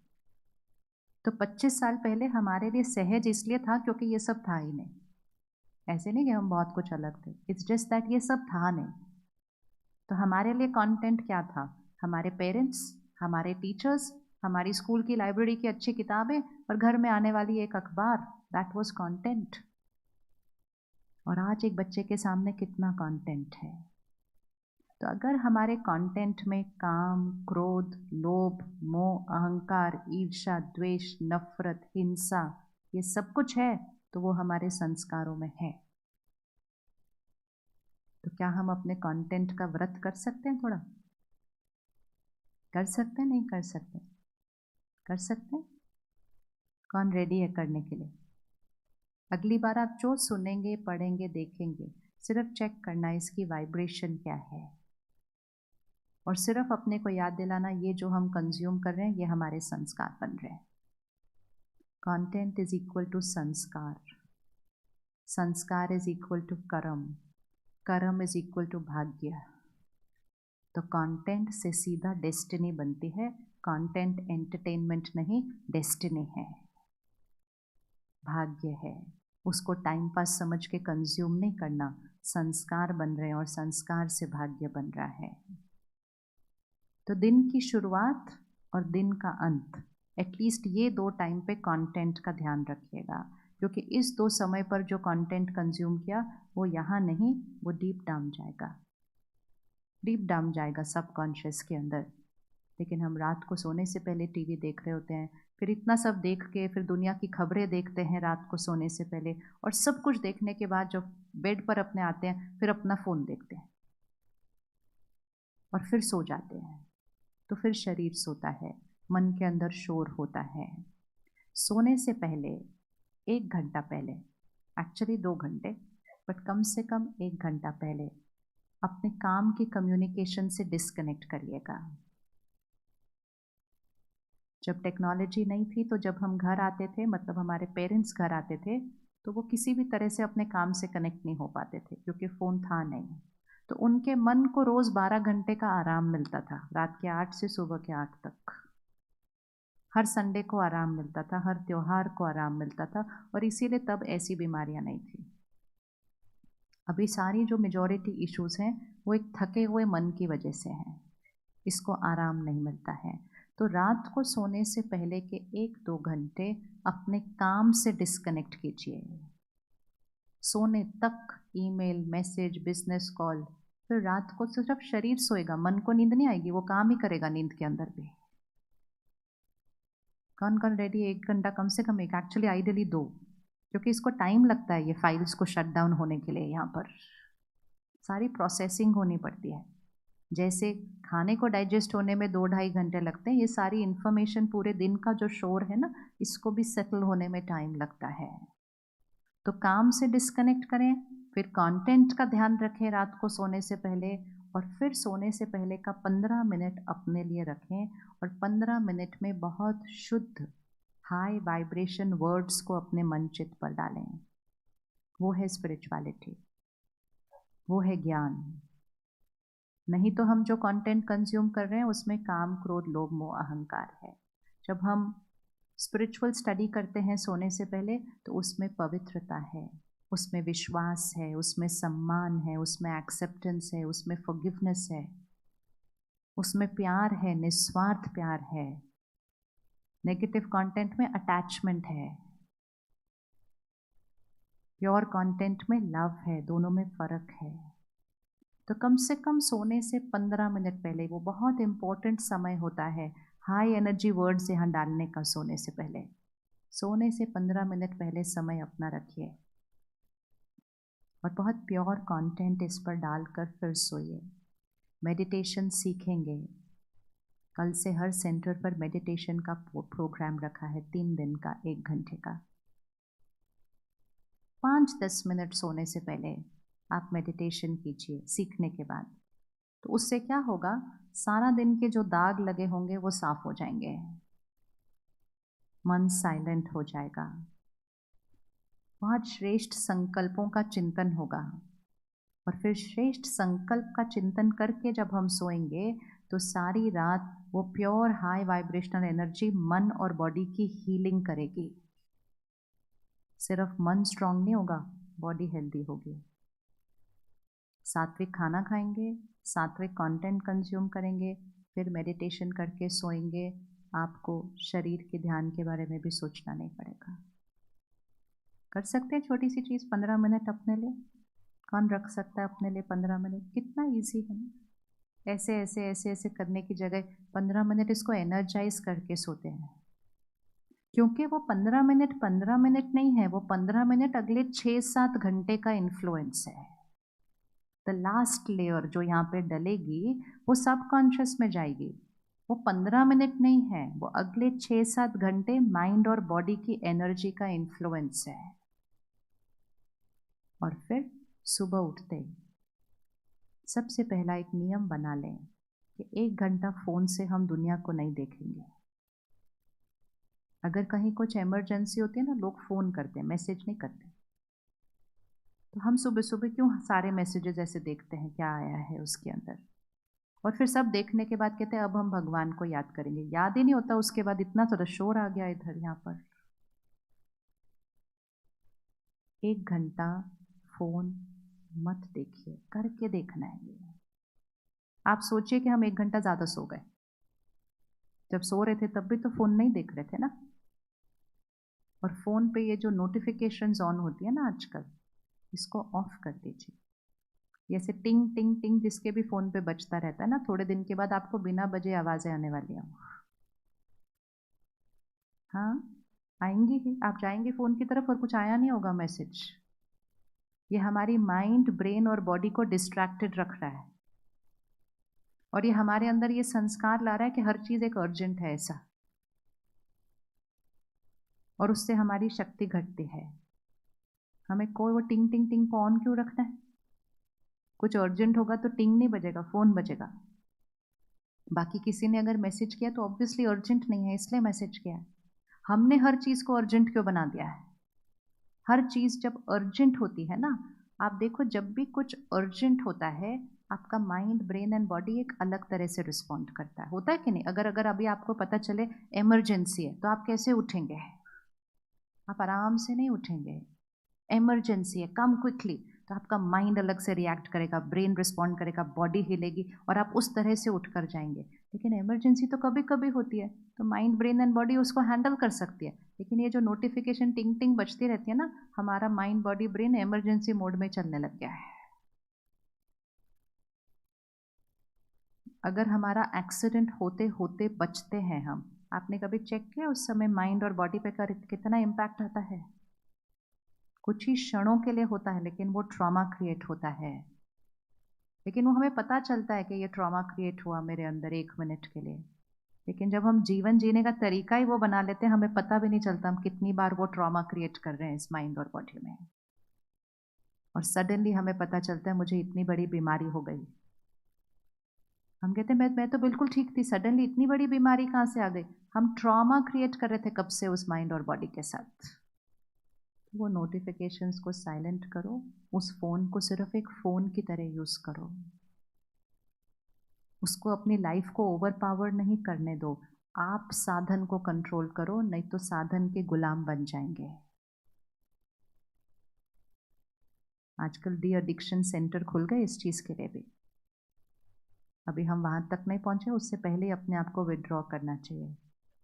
तो 25 साल पहले हमारे लिए सहज इसलिए था क्योंकि ये सब था ही नहीं। ऐसे नहीं कि हम बहुत कुछ अलग थे, इट्स जस्ट दैट ये सब था नहीं। तो हमारे लिए कंटेंट क्या था? हमारे पेरेंट्स, हमारे टीचर्स, हमारी स्कूल की लाइब्रेरी की अच्छी किताबें, और घर में आने वाली एक अखबार। That was content. और आज एक बच्चे के सामने कितना कंटेंट है। तो अगर हमारे कंटेंट में काम, क्रोध, लोभ, मोह, अहंकार, ईर्ष्या, द्वेष, नफरत, हिंसा, ये सब कुछ है, तो वो हमारे संस्कारों में है। तो क्या हम अपने कंटेंट का व्रत कर सकते हैं? थोड़ा कर सकते हैं? नहीं कर सकते? कर सकते हैं। कौन रेडी है करने के लिए? अगली बार आप जो सुनेंगे, पढ़ेंगे, देखेंगे, सिर्फ चेक करना इसकी वाइब्रेशन क्या है, और सिर्फ अपने को याद दिलाना ये जो हम कंज्यूम कर रहे हैं ये हमारे संस्कार बन रहे हैं। कंटेंट इज इक्वल टू संस्कार, संस्कार इज इक्वल टू कर्म, कर्म इज इक्वल टू भाग्य। तो कंटेंट से सीधा डेस्टिनी बनती है। कंटेंट एंटरटेनमेंट नहीं, डेस्टिनी है, भाग्य है। उसको टाइम पास समझ के कंज्यूम नहीं करना, संस्कार बन रहे हैं और संस्कार से भाग्य बन रहा है। तो दिन की शुरुआत और दिन का अंत, एटलीस्ट ये 2 टाइम पे कंटेंट का ध्यान रखिएगा, क्योंकि इस 2 समय पर जो कंटेंट कंज्यूम किया वो यहाँ नहीं, वो डीप डाउन जाएगा, डीप डाउन जाएगा सबकॉन्शियस के अंदर। लेकिन हम रात को सोने से पहले टीवी देख रहे होते हैं, फिर इतना सब देख के फिर दुनिया की खबरें देखते हैं रात को सोने से पहले, और सब कुछ देखने के बाद जब बेड पर अपने आते हैं फिर अपना फ़ोन देखते हैं और फिर सो जाते हैं। तो फिर शरीर सोता है, मन के अंदर शोर होता है। सोने से पहले 1 घंटा पहले, एक्चुअली 2 घंटे, बट कम से कम 1 घंटा पहले अपने काम की कम्युनिकेशन से डिस्कनेक्ट करिएगा। जब टेक्नोलॉजी नहीं थी तो जब हम घर आते थे, मतलब हमारे पेरेंट्स घर आते थे, तो वो किसी भी तरह से अपने काम से कनेक्ट नहीं हो पाते थे क्योंकि फ़ोन था नहीं। तो उनके मन को रोज़ 12 घंटे का आराम मिलता था, रात के 8 से सुबह के 8 तक। हर संडे को आराम मिलता था, हर त्योहार को आराम मिलता था, और इसीलिए तब ऐसी बीमारियां नहीं थी। अभी सारी जो मेजॉरिटी इश्यूज़ हैं वो एक थके हुए मन की वजह से हैं, इसको आराम नहीं मिलता है। तो रात को सोने से पहले के 1-2 घंटे अपने काम से डिस्कनेक्ट कीजिए। सोने तक ईमेल, मैसेज, बिजनेस कॉल, फिर रात को सिर्फ शरीर सोएगा, मन को नींद नहीं आएगी, वो काम ही करेगा नींद के अंदर भी। कौन कौन रेडी है 1 घंटा, कम से कम एक, एक्चुअली आइडियली 2, क्योंकि इसको टाइम लगता है ये फाइल्स को शट डाउन होने के लिए। यहाँ पर सारी प्रोसेसिंग होनी पड़ती है। जैसे खाने को डाइजेस्ट होने में 2-2.5 घंटे लगते हैं, ये सारी इन्फॉर्मेशन पूरे दिन का जो शोर है ना, इसको भी सेटल होने में टाइम लगता है। तो काम से डिस्कनेक्ट करें, फिर कंटेंट का ध्यान रखें रात को सोने से पहले, और फिर सोने से पहले का 15 मिनट अपने लिए रखें, और 15 मिनट में बहुत शुद्ध हाई वाइब्रेशन वर्ड्स को अपने मन चित्त पर डालें। वो है स्पिरिचुअलिटी, वो है ज्ञान। नहीं तो हम जो कंटेंट कंज्यूम कर रहे हैं उसमें काम, क्रोध, लोभ, मोह, अहंकार है। जब हम स्पिरिचुअल स्टडी करते हैं सोने से पहले, तो उसमें पवित्रता है, उसमें विश्वास है, उसमें सम्मान है, उसमें एक्सेप्टेंस है, उसमें फॉरगिवनेस है, उसमें प्यार है, निस्वार्थ प्यार है। नेगेटिव कंटेंट में अटैचमेंट है, प्योर कंटेंट में लव है, दोनों में फ़र्क है। तो कम से कम सोने से 15 मिनट पहले, वो बहुत इम्पोर्टेंट समय होता है हाई एनर्जी वर्ड्स यहाँ डालने का। सोने से पहले, सोने से 15 मिनट पहले समय अपना रखिए और बहुत प्योर कंटेंट इस पर डालकर फिर सोइए। मेडिटेशन सीखेंगे, कल से हर सेंटर पर मेडिटेशन का प्रोग्राम रखा है, 3 दिन का, 1 घंटे का। 5-10 मिनट सोने से पहले आप मेडिटेशन कीजिए सीखने के बाद। तो उससे क्या होगा, सारा दिन के जो दाग लगे होंगे वो साफ हो जाएंगे, मन साइलेंट हो जाएगा, बहुत श्रेष्ठ संकल्पों का चिंतन होगा, और फिर श्रेष्ठ संकल्प का चिंतन करके जब हम सोएंगे तो सारी रात वो प्योर हाई वाइब्रेशनल एनर्जी मन और बॉडी की हीलिंग करेगी। सिर्फ मन स्ट्रांग नहीं होगा, बॉडी हेल्दी होगी। सात्विक खाना खाएंगे, सात्विक कंटेंट कंज्यूम करेंगे, फिर मेडिटेशन करके सोएंगे, आपको शरीर के ध्यान के बारे में भी सोचना नहीं पड़ेगा। कर सकते हैं छोटी सी चीज़ 15 मिनट अपने लिए। कौन रख सकता है अपने लिए 15 मिनट? कितना ईजी है ना। ऐसे ऐसे ऐसे ऐसे करने की जगह 15 मिनट इसको एनर्जाइज करके सोते हैं, क्योंकि वो 15 मिनट नहीं है, वो 15 मिनट अगले 6-7 घंटे का इन्फ्लुएंस है। द लास्ट लेयर जो यहाँ पे डलेगी वो सबकॉन्शियस में जाएगी। वो 15 मिनट नहीं है, वो अगले 6-7 घंटे माइंड और बॉडी की एनर्जी का इन्फ्लुएंस है। और फिर सुबह उठते ही सबसे पहला एक नियम बना लें कि 1 घंटा फ़ोन से हम दुनिया को नहीं देखेंगे। अगर कहीं कुछ इमरजेंसी होती है ना, लोग फ़ोन करते हैं, मैसेज नहीं करते। तो हम सुबह सुबह क्यों सारे मैसेजेस ऐसे देखते हैं, क्या आया है उसके अंदर, और फिर सब देखने के बाद कहते हैं अब हम भगवान को याद करेंगे। याद ही नहीं होता उसके बाद, इतना सारा शोर आ गया इधर यहाँ पर। 1 घंटा फ़ोन मत देखिए, करके देखना है ये। आप सोचिए कि हम 1 घंटा ज़्यादा सो गए, जब सो रहे थे तब भी तो फ़ोन नहीं देख रहे थे ना। और फ़ोन पे ये जो नोटिफिकेशंस ऑन होती है ना आजकल, इसको ऑफ कर दीजिए। जैसे टिंग टिंग टिंग जिसके भी फ़ोन पे बजता रहता है ना, थोड़े दिन के बाद आपको बिना बजे आवाज़ें आने वाली हैं। हाँ, आएँगी ही। आप जाएँगे फ़ोन की तरफ और कुछ आया नहीं होगा मैसेज। ये हमारी माइंड, ब्रेन और बॉडी को डिस्ट्रैक्टेड रख रहा है। और ये हमारे अंदर ये संस्कार ला रहा है कि हर चीज़ एक अर्जेंट है ऐसा। और उससे हमारी शक्ति घटती है। हमें कोई वो टिंग टिंग टिंग को ऑन क्यों रखना है? कुछ अर्जेंट होगा तो टिंग नहीं बजेगा, फ़ोन बजेगा। बाकी किसी ने अगर मैसेज किया तो ऑब्वियसली अर्जेंट नहीं है, इसलिए मैसेज किया है। हमने हर चीज़ को अर्जेंट क्यों बना दिया है? हर चीज़ जब अर्जेंट होती है ना, आप देखो जब भी कुछ अर्जेंट होता है, आपका माइंड, ब्रेन एंड बॉडी एक अलग तरह से रिस्पॉन्ड करता है। होता है कि नहीं? अगर अगर अभी आपको पता चले इमरजेंसी है, तो आप कैसे उठेंगे? आप आराम से नहीं उठेंगे। इमरजेंसी है, कम क्विकली, तो आपका माइंड अलग से रिएक्ट करेगा, ब्रेन रिस्पॉन्ड करेगा, बॉडी हिलेगी और आप उस तरह से उठ कर जाएंगे। लेकिन इमरजेंसी तो कभी कभी होती है, तो माइंड, ब्रेन एंड बॉडी उसको हैंडल कर सकती है। लेकिन ये जो नोटिफिकेशन टिंग टिंग बजती रहती है ना, हमारा mind, body, brain emergency mode में चलने लग गया है। अगर हमारा एक्सीडेंट होते होते बचते हैं हम, आपने कभी चेक किया उस समय माइंड और बॉडी पे कितना इम्पैक्ट आता है? कुछ ही क्षणों के लिए होता है, लेकिन वो ट्रॉमा क्रिएट होता है। लेकिन वो हमें पता चलता है कि ये ट्रॉमा क्रिएट हुआ मेरे अंदर 1 मिनट के लिए। लेकिन जब हम जीवन जीने का तरीका ही वो बना लेते हैं, हमें पता भी नहीं चलता हम कितनी बार वो ट्रॉमा क्रिएट कर रहे हैं इस माइंड और बॉडी में। और सडनली हमें पता चलता है मुझे इतनी बड़ी बीमारी हो गई। हम कहते हैं मैं तो बिल्कुल ठीक थी, सडनली इतनी बड़ी बीमारी कहाँ से आ गई? हम ट्रॉमा क्रिएट कर रहे थे कब से उस माइंड और बॉडी के साथ। वो नोटिफिकेशंस को साइलेंट करो, उस फ़ोन को सिर्फ एक फ़ोन की तरह यूज़ करो। उसको अपनी लाइफ को ओवर पावर नहीं करने दो। आप साधन को कंट्रोल करो, नहीं तो साधन के गुलाम बन जाएंगे। आजकल डी एडिक्शन सेंटर खुल गए इस चीज़ के लिए भी। अभी हम वहाँ तक नहीं पहुँचे, उससे पहले ही अपने आप को विड्रॉ करना चाहिए।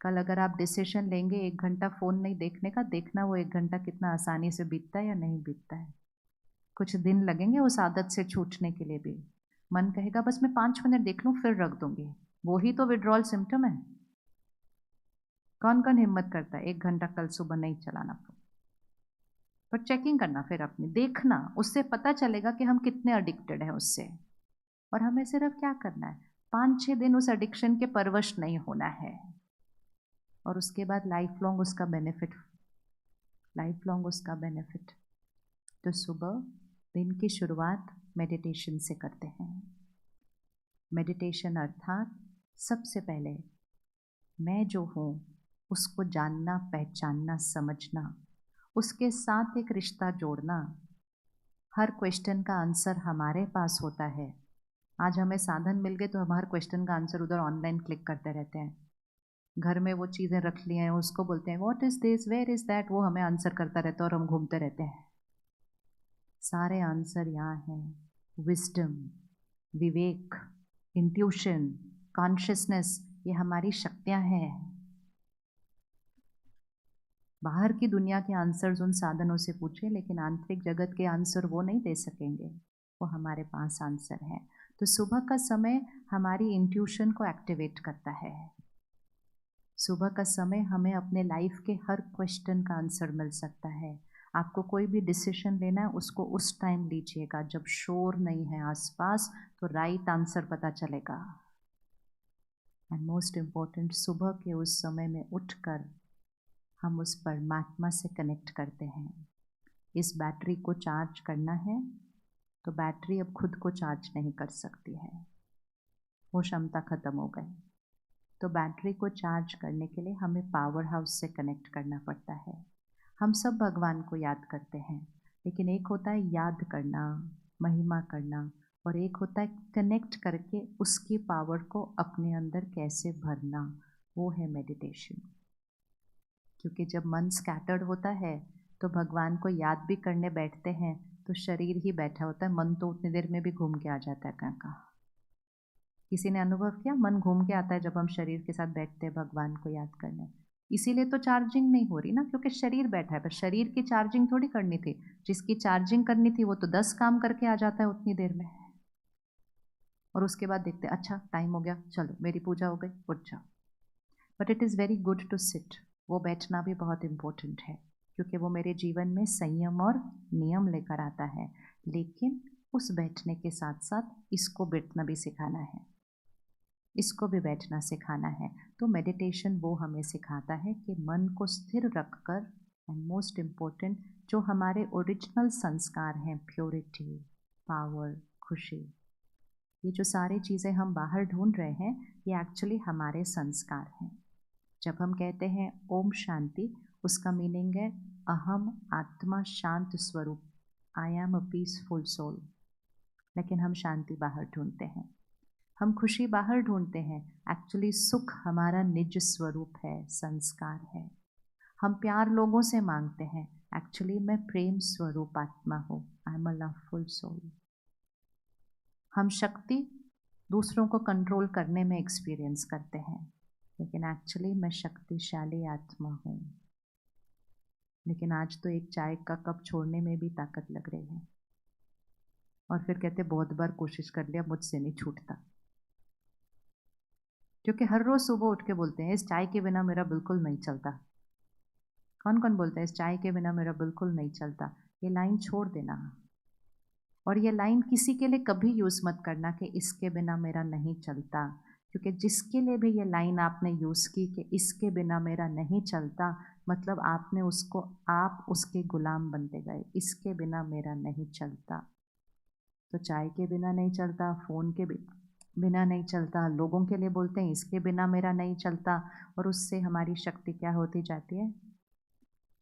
कल अगर आप डिसीजन लेंगे 1 घंटा फ़ोन नहीं देखने का, देखना वो 1 घंटा कितना आसानी से बीतता है या नहीं बीतता है। कुछ दिन लगेंगे उस आदत से छूटने के लिए भी। मन कहेगा बस मैं 5 मिनट देख लूँ फिर रख दूँगी। वो ही तो विड्रॉल सिम्पटम है। कौन कौन हिम्मत करता है 1 घंटा कल सुबह नहीं चलाना फ़ोन? पर चेकिंग करना फिर अपनी, देखना, उससे पता चलेगा कि हम कितने एडिक्टेड हैं उससे। और हमें सिर्फ क्या करना है, 5-6 दिन उस एडिक्शन के परवश नहीं होना है। और उसके बाद लाइफ लॉन्ग उसका बेनिफिट। तो सुबह दिन की शुरुआत मेडिटेशन से करते हैं। मेडिटेशन अर्थात सबसे पहले मैं जो हूँ उसको जानना, पहचानना, समझना, उसके साथ एक रिश्ता जोड़ना। हर क्वेश्चन का आंसर हमारे पास होता है। आज हमें साधन मिल गए तो हम हर क्वेश्चन का आंसर उधर ऑनलाइन क्लिक करते रहते हैं। घर में वो चीज़ें रख ली हैं, उसको बोलते हैं what is this, where is that, वो हमें आंसर करता रहता है और हम घूमते रहते हैं। सारे आंसर यहाँ हैं। विजडम, विवेक, इंट्यूशन, कॉन्शियसनेस, ये हमारी शक्तियाँ हैं। बाहर की दुनिया के आंसर्स उन साधनों से पूछे, लेकिन आंतरिक जगत के आंसर वो नहीं दे सकेंगे। वो हमारे पास आंसर है। तो सुबह का समय हमारी इंट्यूशन को एक्टिवेट करता है। सुबह का समय हमें अपने लाइफ के हर क्वेश्चन का आंसर मिल सकता है। आपको कोई भी डिसीजन लेना है उसको उस टाइम लीजिएगा जब शोर नहीं है आसपास, तो राइट आंसर पता चलेगा। एंड मोस्ट इम्पॉर्टेंट, सुबह के उस समय में उठकर हम उस परमात्मा से कनेक्ट करते हैं। इस बैटरी को चार्ज करना है तो बैटरी अब खुद को चार्ज नहीं कर सकती है, वो क्षमता ख़त्म हो गई। तो बैटरी को चार्ज करने के लिए हमें पावर हाउस से कनेक्ट करना पड़ता है। हम सब भगवान को याद करते हैं, लेकिन एक होता है याद करना, महिमा करना, और एक होता है कनेक्ट करके उसकी पावर को अपने अंदर कैसे भरना, वो है मेडिटेशन। क्योंकि जब मन स्कैटर्ड होता है तो भगवान को याद भी करने बैठते हैं तो शरीर ही बैठा होता है, मन तो उतनी देर में भी घूम के आ जाता है कहाँ कहाँ। किसी ने अनुभव किया मन घूम के आता है जब हम शरीर के साथ बैठते हैं भगवान को याद करने? इसीलिए तो चार्जिंग नहीं हो रही ना, क्योंकि शरीर बैठा है, पर शरीर की चार्जिंग थोड़ी करनी थी। जिसकी चार्जिंग करनी थी वो तो 10 काम करके आ जाता है उतनी देर में, और उसके बाद देखते अच्छा टाइम हो गया, चलो मेरी पूजा हो गई, उठ जाओ। But it is very good to sit, वो बैठना भी बहुत इम्पोर्टेंट है, क्योंकि वो मेरे जीवन में संयम और नियम लेकर आता है। लेकिन उस बैठने के साथ साथ इसको बैठना भी सिखाना है, इसको भी बैठना सिखाना है। तो मेडिटेशन वो हमें सिखाता है कि मन को स्थिर रखकर, एंड मोस्ट इम्पोर्टेंट जो हमारे ओरिजिनल संस्कार हैं, प्योरिटी, पावर, खुशी, ये जो सारी चीज़ें हम बाहर ढूंढ रहे हैं, ये एक्चुअली हमारे संस्कार हैं। जब हम कहते हैं ओम शांति, उसका मीनिंग है अहम आत्मा शांत स्वरूप, I am a peaceful soul. लेकिन हम शांति बाहर ढूंढते हैं, हम खुशी बाहर ढूंढते हैं। एक्चुअली सुख हमारा निज स्वरूप है, संस्कार है। हम प्यार लोगों से मांगते हैं, एक्चुअली मैं प्रेम स्वरूप आत्मा हूँ, I am a loveful soul. हम शक्ति दूसरों को कंट्रोल करने में एक्सपीरियंस करते हैं, लेकिन एक्चुअली मैं शक्तिशाली आत्मा हूँ। लेकिन आज तो एक चाय का कप छोड़ने में भी ताकत लग रही है, और फिर कहते बहुत बार कोशिश कर लिया, मुझसे नहीं छूटता। क्योंकि हर रोज़ सुबह उठ के बोलते हैं इस चाय के बिना मेरा बिल्कुल नहीं चलता। कौन कौन बोलता है इस चाय के बिना मेरा बिल्कुल नहीं चलता? ये लाइन छोड़ देना, और ये लाइन किसी के लिए कभी यूज़ मत करना कि इसके बिना मेरा नहीं चलता। क्योंकि जिसके लिए भी ये लाइन आपने यूज़ की कि इसके बिना मेरा नहीं चलता, मतलब आपने उसको, आप उसके गुलाम बनते गए। इसके बिना मेरा नहीं चलता, तो चाय के बिना नहीं चलता, फ़ोन के बिना नहीं चलता, लोगों के लिए बोलते हैं इसके बिना मेरा नहीं चलता, और उससे हमारी शक्ति क्या होती जाती है?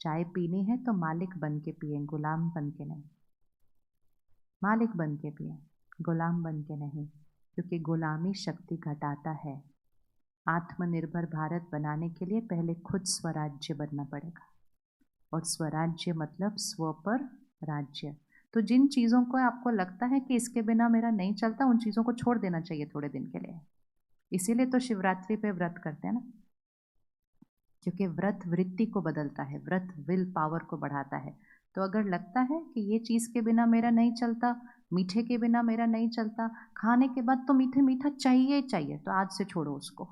चाय पीनी है तो मालिक बन के पिए, गुलाम बन के नहीं। मालिक बन के पिए, गुलाम बन के नहीं, क्योंकि गुलामी शक्ति घटाता है। आत्मनिर्भर भारत बनाने के लिए पहले खुद स्वराज्य बनना पड़ेगा, और स्वराज्य मतलब स्व पर राज्य। तो जिन चीज़ों को आपको लगता है कि इसके बिना मेरा नहीं चलता, उन चीज़ों को छोड़ देना चाहिए थोड़े दिन के लिए। इसीलिए तो शिवरात्रि पे व्रत करते हैं ना, क्योंकि व्रत वृत्ति को बदलता है, व्रत विल पावर को बढ़ाता है। तो अगर लगता है कि ये चीज़ के बिना मेरा नहीं चलता, मीठे के बिना मेरा नहीं चलता, खाने के बाद तो मीठे मीठा चाहिए ही चाहिए, तो आज से छोड़ो उसको।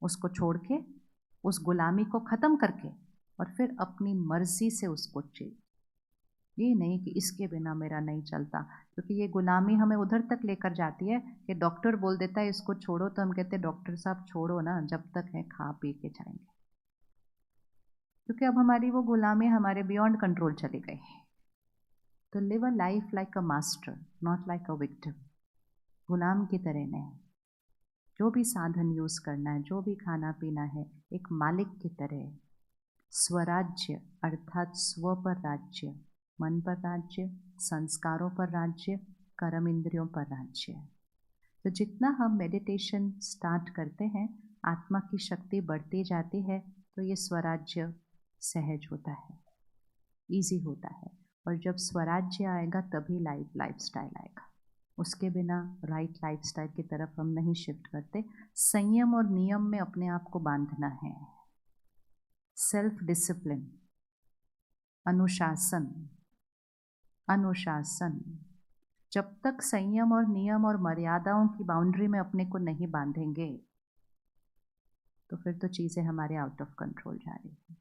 उसको छोड़ के, उस गुलामी को ख़त्म करके, और फिर अपनी मर्जी से उसको चाहिए। ये नहीं कि इसके बिना मेरा नहीं चलता, क्योंकि ये गुलामी हमें उधर तक लेकर जाती है कि डॉक्टर बोल देता है इसको छोड़ो, तो हम कहते हैं डॉक्टर साहब छोड़ो ना, जब तक है खा पी के जाएंगे। क्योंकि अब हमारी वो गुलामी हमारे बियॉन्ड कंट्रोल चली गई। तो live a life like a master, not like a victim. गुलाम की तरह नहीं। जो भी साधन यूज़ करना है, जो भी खाना पीना है, एक मालिक की तरह। स्वराज्य अर्थात स्व पर राज्य, मन पर राज्य, संस्कारों पर राज्य, कर्म इंद्रियों पर राज्य। तो जितना हम मेडिटेशन स्टार्ट करते हैं, आत्मा की शक्ति बढ़ती जाती है, तो ये स्वराज्य सहज होता है, इजी होता है। और जब स्वराज्य आएगा तभी लाइफस्टाइल आएगा। उसके बिना राइट लाइफस्टाइल की तरफ हम नहीं शिफ्ट करते। संयम और नियम में अपने आप को बांधना है। सेल्फ डिसिप्लिन, अनुशासन, अनुशासन। जब तक संयम और नियम और मर्यादाओं की बाउंड्री में अपने को नहीं बांधेंगे, तो फिर तो चीज़ें हमारे आउट ऑफ कंट्रोल जा रही हैं।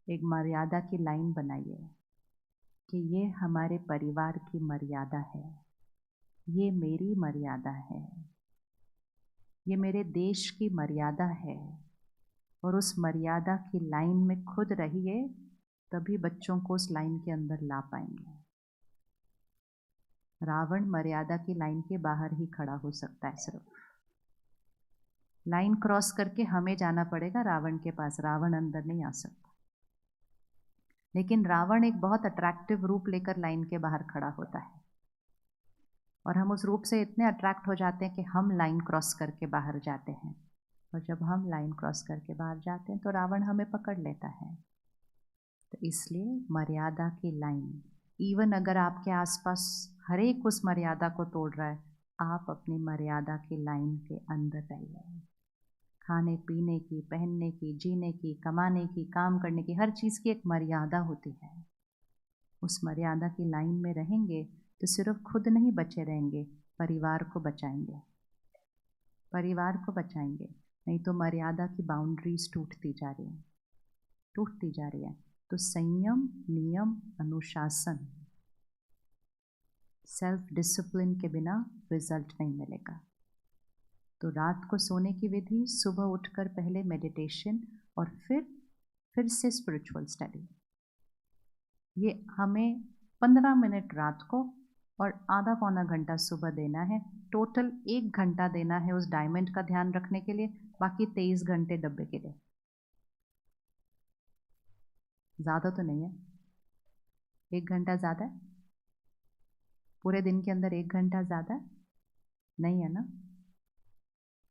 एक मर्यादा की लाइन बनाइए कि ये हमारे परिवार की मर्यादा है, ये मेरी मर्यादा है, ये मेरे देश की मर्यादा है, और उस मर्यादा की लाइन में खुद रहिए, तभी बच्चों को उस लाइन के अंदर ला पाएंगे। रावण मर्यादा की लाइन के बाहर ही खड़ा हो सकता है, सिर्फ लाइन क्रॉस करके हमें जाना पड़ेगा रावण के पास, रावण अंदर नहीं आ सकता। लेकिन रावण एक बहुत अट्रैक्टिव रूप लेकर लाइन के बाहर खड़ा होता है, और हम उस रूप से इतने अट्रैक्ट हो जाते हैं कि हम लाइन क्रॉस करके बाहर जाते हैं, और जब हम लाइन क्रॉस करके बाहर जाते हैं तो रावण हमें पकड़ लेता है। तो इसलिए मर्यादा की लाइन, इवन अगर आपके आसपास हर एक उस मर्यादा को तोड़ रहा है, आप अपनी मर्यादा की लाइन के अंदर रहिए। खाने पीने की, पहनने की, जीने की, कमाने की, काम करने की, हर चीज़ की एक मर्यादा होती है। उस मर्यादा की लाइन में रहेंगे तो सिर्फ खुद नहीं बचे रहेंगे, परिवार को बचाएंगे। परिवार को बचाएंगे, नहीं तो मर्यादा की बाउंड्रीज टूटती जा रही है, टूटती जा रही है। तो संयम, नियम, अनुशासन, सेल्फ डिसिप्लिन के बिना रिजल्ट नहीं मिलेगा। तो रात को सोने की विधि, सुबह उठकर पहले मेडिटेशन और फिर से स्पिरिचुअल स्टडी। ये हमें 15 मिनट रात को और आधा पौना घंटा सुबह देना है। टोटल 1 घंटा देना है उस डायमंड का ध्यान रखने के लिए, बाकी 23 घंटे डब्बे के लिए। ज़्यादा तो नहीं है, 1 घंटा ज़्यादा है? पूरे दिन के अंदर 1 घंटा ज़्यादा नहीं है ना?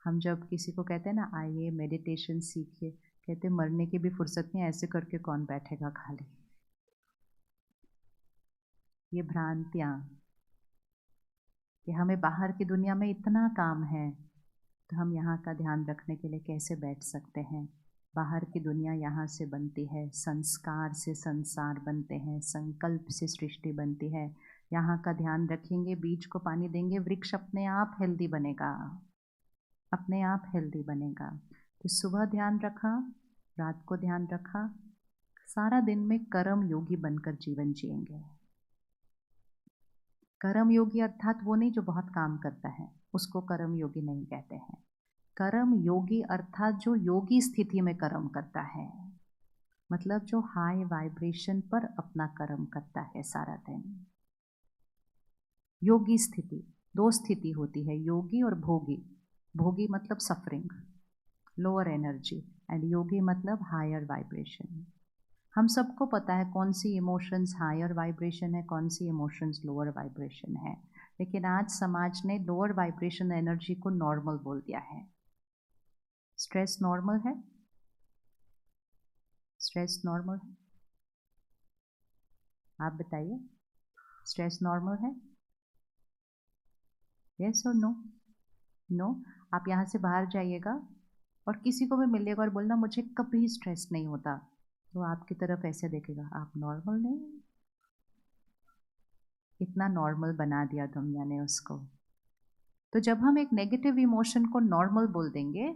हम जब किसी को कहते हैं ना आइए मेडिटेशन सीखिए, कहते मरने की भी फुर्सत नहीं, ऐसे करके कौन बैठेगा खाली। ये भ्रांतियाँ कि हमें बाहर की दुनिया में इतना काम है तो हम यहाँ का ध्यान रखने के लिए कैसे बैठ सकते हैं। बाहर की दुनिया यहाँ से बनती है, संस्कार से संसार बनते हैं, संकल्प से सृष्टि बनती है। यहाँ का ध्यान रखेंगे, बीज को पानी देंगे, वृक्ष अपने आप हेल्दी बनेगा, अपने आप हेल्दी बनेगा। तो सुबह ध्यान रखा, रात को ध्यान रखा, सारा दिन में कर्म योगी बनकर जीवन जिएंगे। कर्म योगी अर्थात वो नहीं जो बहुत काम करता है, उसको कर्म योगी नहीं कहते हैं। कर्म योगी अर्थात जो योगी स्थिति में कर्म करता है, मतलब जो हाई वाइब्रेशन पर अपना कर्म करता है सारा दिन। योगी स्थिति, 2 स्थिति होती है, योगी और भोगी। भोगी मतलब सफरिंग, लोअर एनर्जी, एंड योगी मतलब हायर वाइब्रेशन। हम सबको पता है कौन सी इमोशंस हायर वाइब्रेशन है, कौन सी इमोशंस लोअर वाइब्रेशन है, लेकिन आज समाज ने लोअर वाइब्रेशन एनर्जी को नॉर्मल बोल दिया है। स्ट्रेस नॉर्मल है? स्ट्रेस नॉर्मल है? आप बताइए, स्ट्रेस नॉर्मल है? यस और नो? नो। आप यहाँ से बाहर जाइएगा और किसी को भी मिलिएगा और बोलना मुझे कभी स्ट्रेस नहीं होता, तो आपकी तरफ ऐसे देखेगा, आप नॉर्मल नहीं। इतना नॉर्मल बना दिया दुनिया ने उसको। तो जब हम एक नेगेटिव इमोशन को नॉर्मल बोल देंगे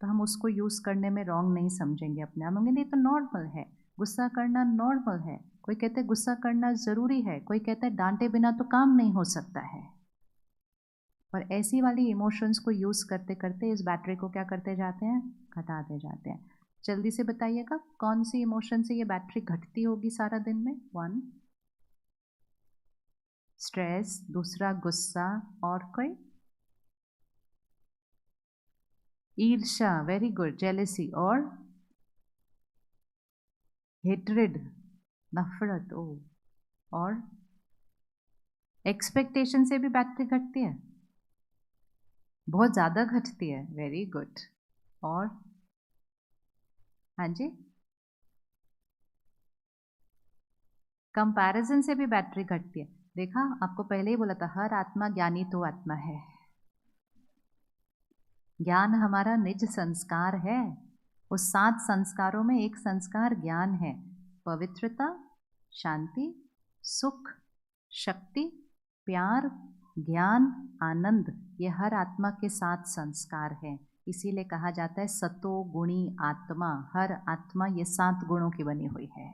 तो हम उसको यूज़ करने में रॉन्ग नहीं समझेंगे अपने आप, नहीं तो नॉर्मल है, गुस्सा करना नॉर्मल है। कोई कहते हैं गुस्सा करना ज़रूरी है, कोई कहता है डांटे बिना तो काम नहीं हो सकता है। और ऐसी वाली इमोशंस को यूज़ करते करते इस बैटरी को क्या करते जाते हैं, घटाते जाते हैं। जल्दी से बताइएगा कौन सी इमोशन से ये बैटरी घटती होगी सारा दिन में? 1 स्ट्रेस, दूसरा गुस्सा, और कोई? ईर्ष्या, वेरी गुड, जेलेसी, और हेट्रेड, नफरत। ओ, और एक्सपेक्टेशन से भी बैटरी घटती है, बहुत ज़्यादा घटती है, वेरी गुड। और हाँ जी, कंपैरिजन से भी बैटरी घटती है। देखा, आपको पहले ही बोला था, हर आत्मा ज्ञानी तो आत्मा है। ज्ञान हमारा निज संस्कार है। उस 7 संस्कारों में एक संस्कार ज्ञान है। पवित्रता, शांति, सुख, शक्ति, प्यार, ज्ञान, आनंद, ये हर आत्मा के 7 संस्कार हैं। इसीलिए कहा जाता है सतो गुणी आत्मा। हर आत्मा ये 7 गुणों की बनी हुई है।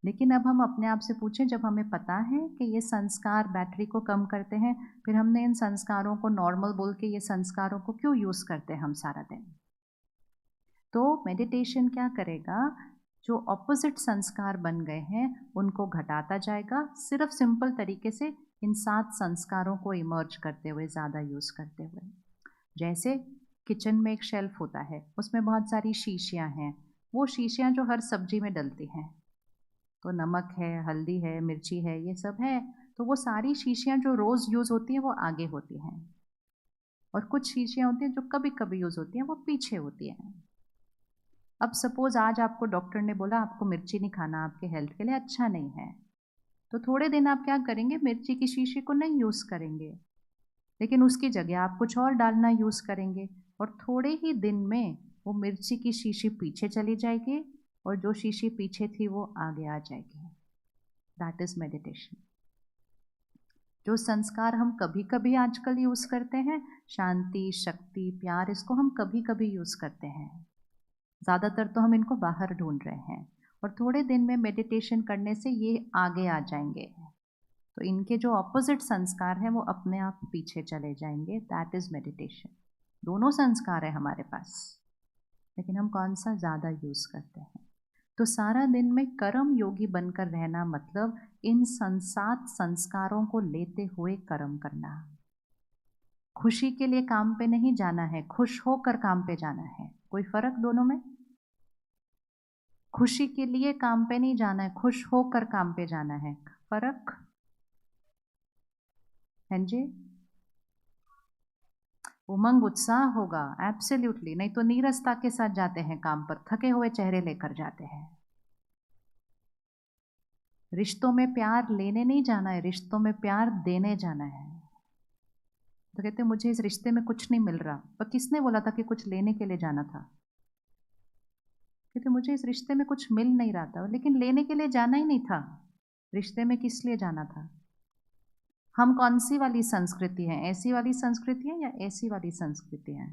लेकिन अब हम अपने आप से पूछें, जब हमें पता है कि ये संस्कार बैटरी को कम करते हैं, फिर हमने इन संस्कारों को नॉर्मल बोल के ये संस्कारों को क्यों यूज़ करते हैं हम सारा दिन? तो मेडिटेशन क्या करेगा, जो ऑपोजिट संस्कार बन गए हैं उनको घटाता जाएगा, सिर्फ सिंपल तरीके से इन 7 संस्कारों को इमर्ज करते हुए, ज़्यादा यूज़ करते हुए। जैसे किचन में एक शेल्फ होता है, उसमें बहुत सारी शीशियाँ हैं, वो शीशियाँ जो हर सब्जी में डलती हैं, तो नमक है, हल्दी है, मिर्ची है, ये सब है, तो वो सारी शीशियाँ जो रोज़ यूज़ होती हैं वो आगे होती हैं, और कुछ शीशियाँ होती हैं जो कभी कभी यूज़ होती हैं वो पीछे होती हैं। अब सपोज़ आज आपको डॉक्टर ने बोला आपको मिर्ची नहीं खाना, आपके हेल्थ के लिए अच्छा नहीं है, तो थोड़े दिन आप क्या करेंगे, मिर्ची की शीशी को नहीं यूज़ करेंगे, लेकिन उसकी जगह आप कुछ और डालना यूज़ करेंगे, और थोड़े ही दिन में वो मिर्ची की शीशी पीछे चली जाएगी और जो शीशी पीछे थी वो आगे आ जाएगी। That is meditation. जो संस्कार हम कभी कभी आजकल यूज करते हैं, शांति, शक्ति, प्यार, इसको हम कभी कभी यूज करते हैं, ज़्यादातर तो हम इनको बाहर ढूंढ रहे हैं। और थोड़े दिन में मेडिटेशन करने से ये आगे आ जाएंगे, तो इनके जो ऑपोजिट संस्कार हैं वो अपने आप पीछे चले जाएंगे। That is meditation. दोनों संस्कार है हमारे पास, लेकिन हम कौन सा ज़्यादा यूज करते हैं। तो सारा दिन में कर्म योगी बनकर रहना मतलब इन संसात संस्कारों को लेते हुए कर्म करना। खुशी के लिए काम पे नहीं जाना है, खुश होकर काम पे जाना है। कोई फर्क दोनों में? खुशी के लिए काम पे नहीं जाना है, खुश होकर काम पे जाना है। फर्क है जी? उमंग उत्साह होगा, एब्सोल्युटली, नहीं तो नीरसता के साथ जाते हैं काम पर, थके हुए चेहरे लेकर जाते हैं। रिश्तों में प्यार लेने नहीं जाना है, रिश्तों में प्यार देने जाना है। तो कहते मुझे इस रिश्ते में कुछ नहीं मिल रहा, पर किसने बोला था कि कुछ लेने के लिए जाना था? कहते मुझे इस रिश्ते में कुछ मिल नहीं रहा था, लेकिन लेने के लिए जाना ही नहीं था। रिश्ते में किस लिए जाना था? हम कौन सी वाली संस्कृति है? ऐसी वाली संस्कृति है या ऐसी वाली संस्कृति है?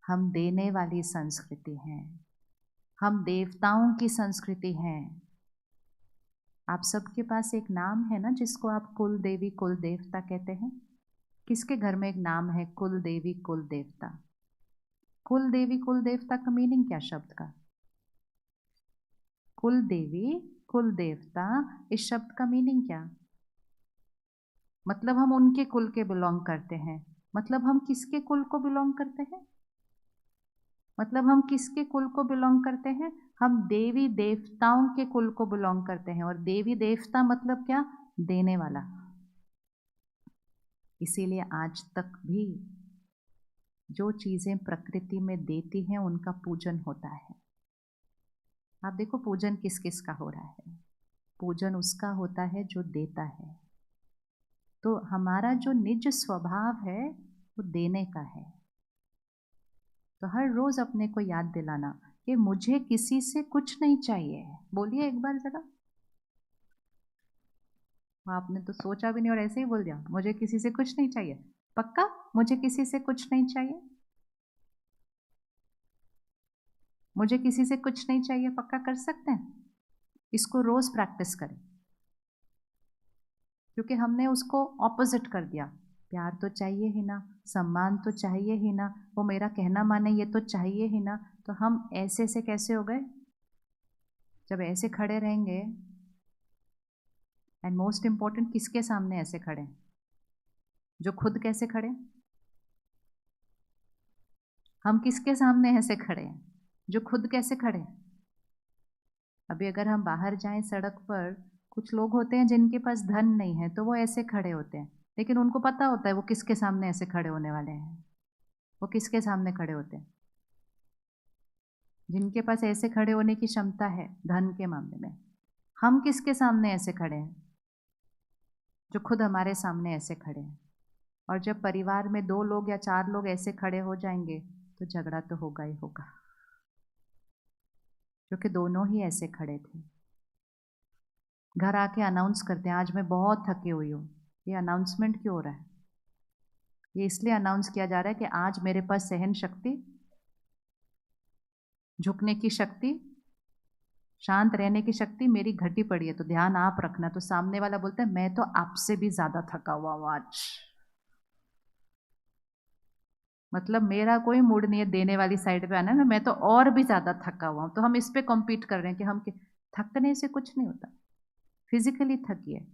हम देने वाली संस्कृति हैं। हम देवताओं की संस्कृति हैं। आप सबके पास एक नाम है ना जिसको आप कुल देवी कुल देवता कहते हैं। किसके घर में एक नाम है कुल देवी कुल देवता? कुल देवी कुल देवता का मीनिंग क्या शब्द का? कुल देवी कुल देवता, इस शब्द का मीनिंग क्या? मतलब हम उनके कुल के बिलोंग करते हैं। मतलब हम किसके कुल को बिलोंग करते हैं? मतलब हम किसके कुल को बिलोंग करते हैं? हम देवी देवताओं के कुल को बिलोंग करते हैं। और देवी देवता मतलब क्या? देने वाला। इसीलिए आज तक भी जो चीजें प्रकृति में देती हैं उनका पूजन होता है। आप देखो पूजन किस किस का हो रहा है? पूजन उसका होता है जो देता है। तो हमारा जो निज स्वभाव है वो देने का है। तो हर रोज अपने को याद दिलाना कि मुझे किसी से कुछ नहीं चाहिए। बोलिए एक बार जरा। आपने तो सोचा भी नहीं और ऐसे ही बोल दिया, मुझे किसी से कुछ नहीं चाहिए। पक्का मुझे किसी से कुछ नहीं चाहिए? मुझे किसी से कुछ नहीं चाहिए, पक्का कर सकते हैं? इसको रोज प्रैक्टिस करें, क्योंकि हमने उसको ऑपोजिट कर दिया। प्यार तो चाहिए ही ना, सम्मान तो चाहिए ही ना, वो मेरा कहना माने ये तो चाहिए ही ना। तो हम ऐसे से कैसे हो गए? जब ऐसे खड़े रहेंगे, एंड मोस्ट इंपॉर्टेंट किसके सामने ऐसे खड़े? जो खुद कैसे खड़े? हम किसके सामने ऐसे खड़े हैं? जो खुद कैसे खड़े? अभी अगर हम बाहर जाएं सड़क पर, कुछ लोग होते हैं जिनके पास धन नहीं है तो वो ऐसे खड़े होते हैं, लेकिन उनको पता होता है वो किसके सामने ऐसे खड़े होने वाले हैं। वो किसके सामने खड़े होते हैं? जिनके पास ऐसे खड़े होने की क्षमता है धन के मामले में। हम किसके सामने ऐसे खड़े हैं? जो खुद हमारे सामने ऐसे खड़े हैं। और जब परिवार में 2 लोग या 4 लोग ऐसे खड़े हो जाएंगे तो झगड़ा तो होगा ही होगा, क्योंकि दोनों ही ऐसे खड़े थे। घर आके अनाउंस करते हैं आज मैं बहुत थकी हुई हूँ। ये अनाउंसमेंट क्यों हो रहा है? ये इसलिए अनाउंस किया जा रहा है कि आज मेरे पास सहन शक्ति, झुकने की शक्ति, शांत रहने की शक्ति मेरी घटी पड़ी है, तो ध्यान आप रखना। तो सामने वाला बोलता है मैं तो आपसे भी ज्यादा थका हुआ हूं आज। मतलब मेरा कोई मूड नहीं है देने वाली साइड पे आना ना, मैं तो और भी ज्यादा थका हुआ हूं। तो हम इस पे कॉम्पीट कर रहे हैं कि हम थकने से कुछ नहीं होता। फिजिकली थकिए,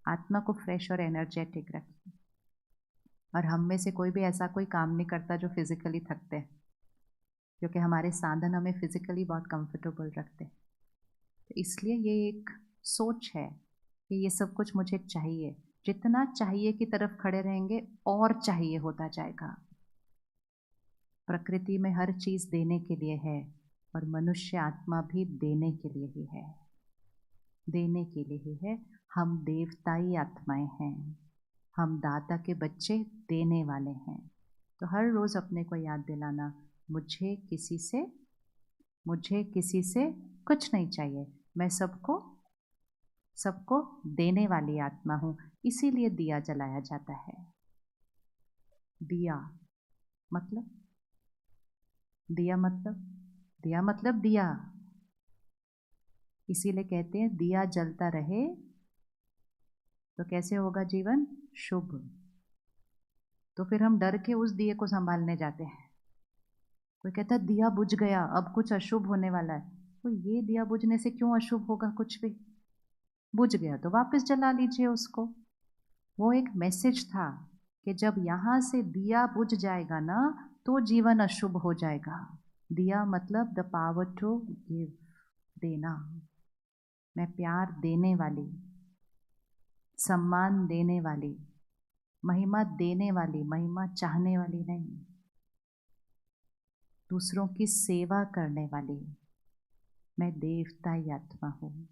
आत्मा को फ्रेश और एनर्जेटिक रखिए। और हम में से कोई भी ऐसा कोई काम नहीं करता जो फिजिकली थकते हैं, क्योंकि हमारे साधन हमें फिजिकली बहुत कंफर्टेबल रखते हैं। तो इसलिए ये एक सोच है कि ये सब कुछ मुझे चाहिए। जितना चाहिए की तरफ खड़े रहेंगे और चाहिए होता जाएगा। प्रकृति में हर चीज देने के लिए है और मनुष्य आत्मा भी देने के लिए ही है। देने के लिए ही है। हम देवताई आत्माएं हैं, हम दाता के बच्चे देने वाले हैं। तो हर रोज़ अपने को याद दिलाना, मुझे किसी से कुछ नहीं चाहिए, मैं सबको देने वाली आत्मा हूँ, इसीलिए दिया जलाया जाता है। दिया मतलब दिया मतलब दिया मतलब दिया, इसीलिए कहते हैं दिया जलता रहे तो कैसे होगा जीवन शुभ। तो फिर हम डर के उस दिए को संभालने जाते हैं। कोई कहता है दिया बुझ गया, अब कुछ अशुभ होने वाला है। तो ये दिया बुझने से क्यों अशुभ होगा, कुछ भी बुझ गया तो वापस जला लीजिए उसको। वो एक मैसेज था कि जब यहाँ से दिया बुझ जाएगा ना तो जीवन अशुभ हो जाएगा। दिया मतलब द पावर टू गिव, देना। मैं प्यार देने वाली, सम्मान देने वाली, महिमा देने वाली, महिमा चाहने वाली नहीं, दूसरों की सेवा करने वाली। मैं देवताई आत्मा हूँ।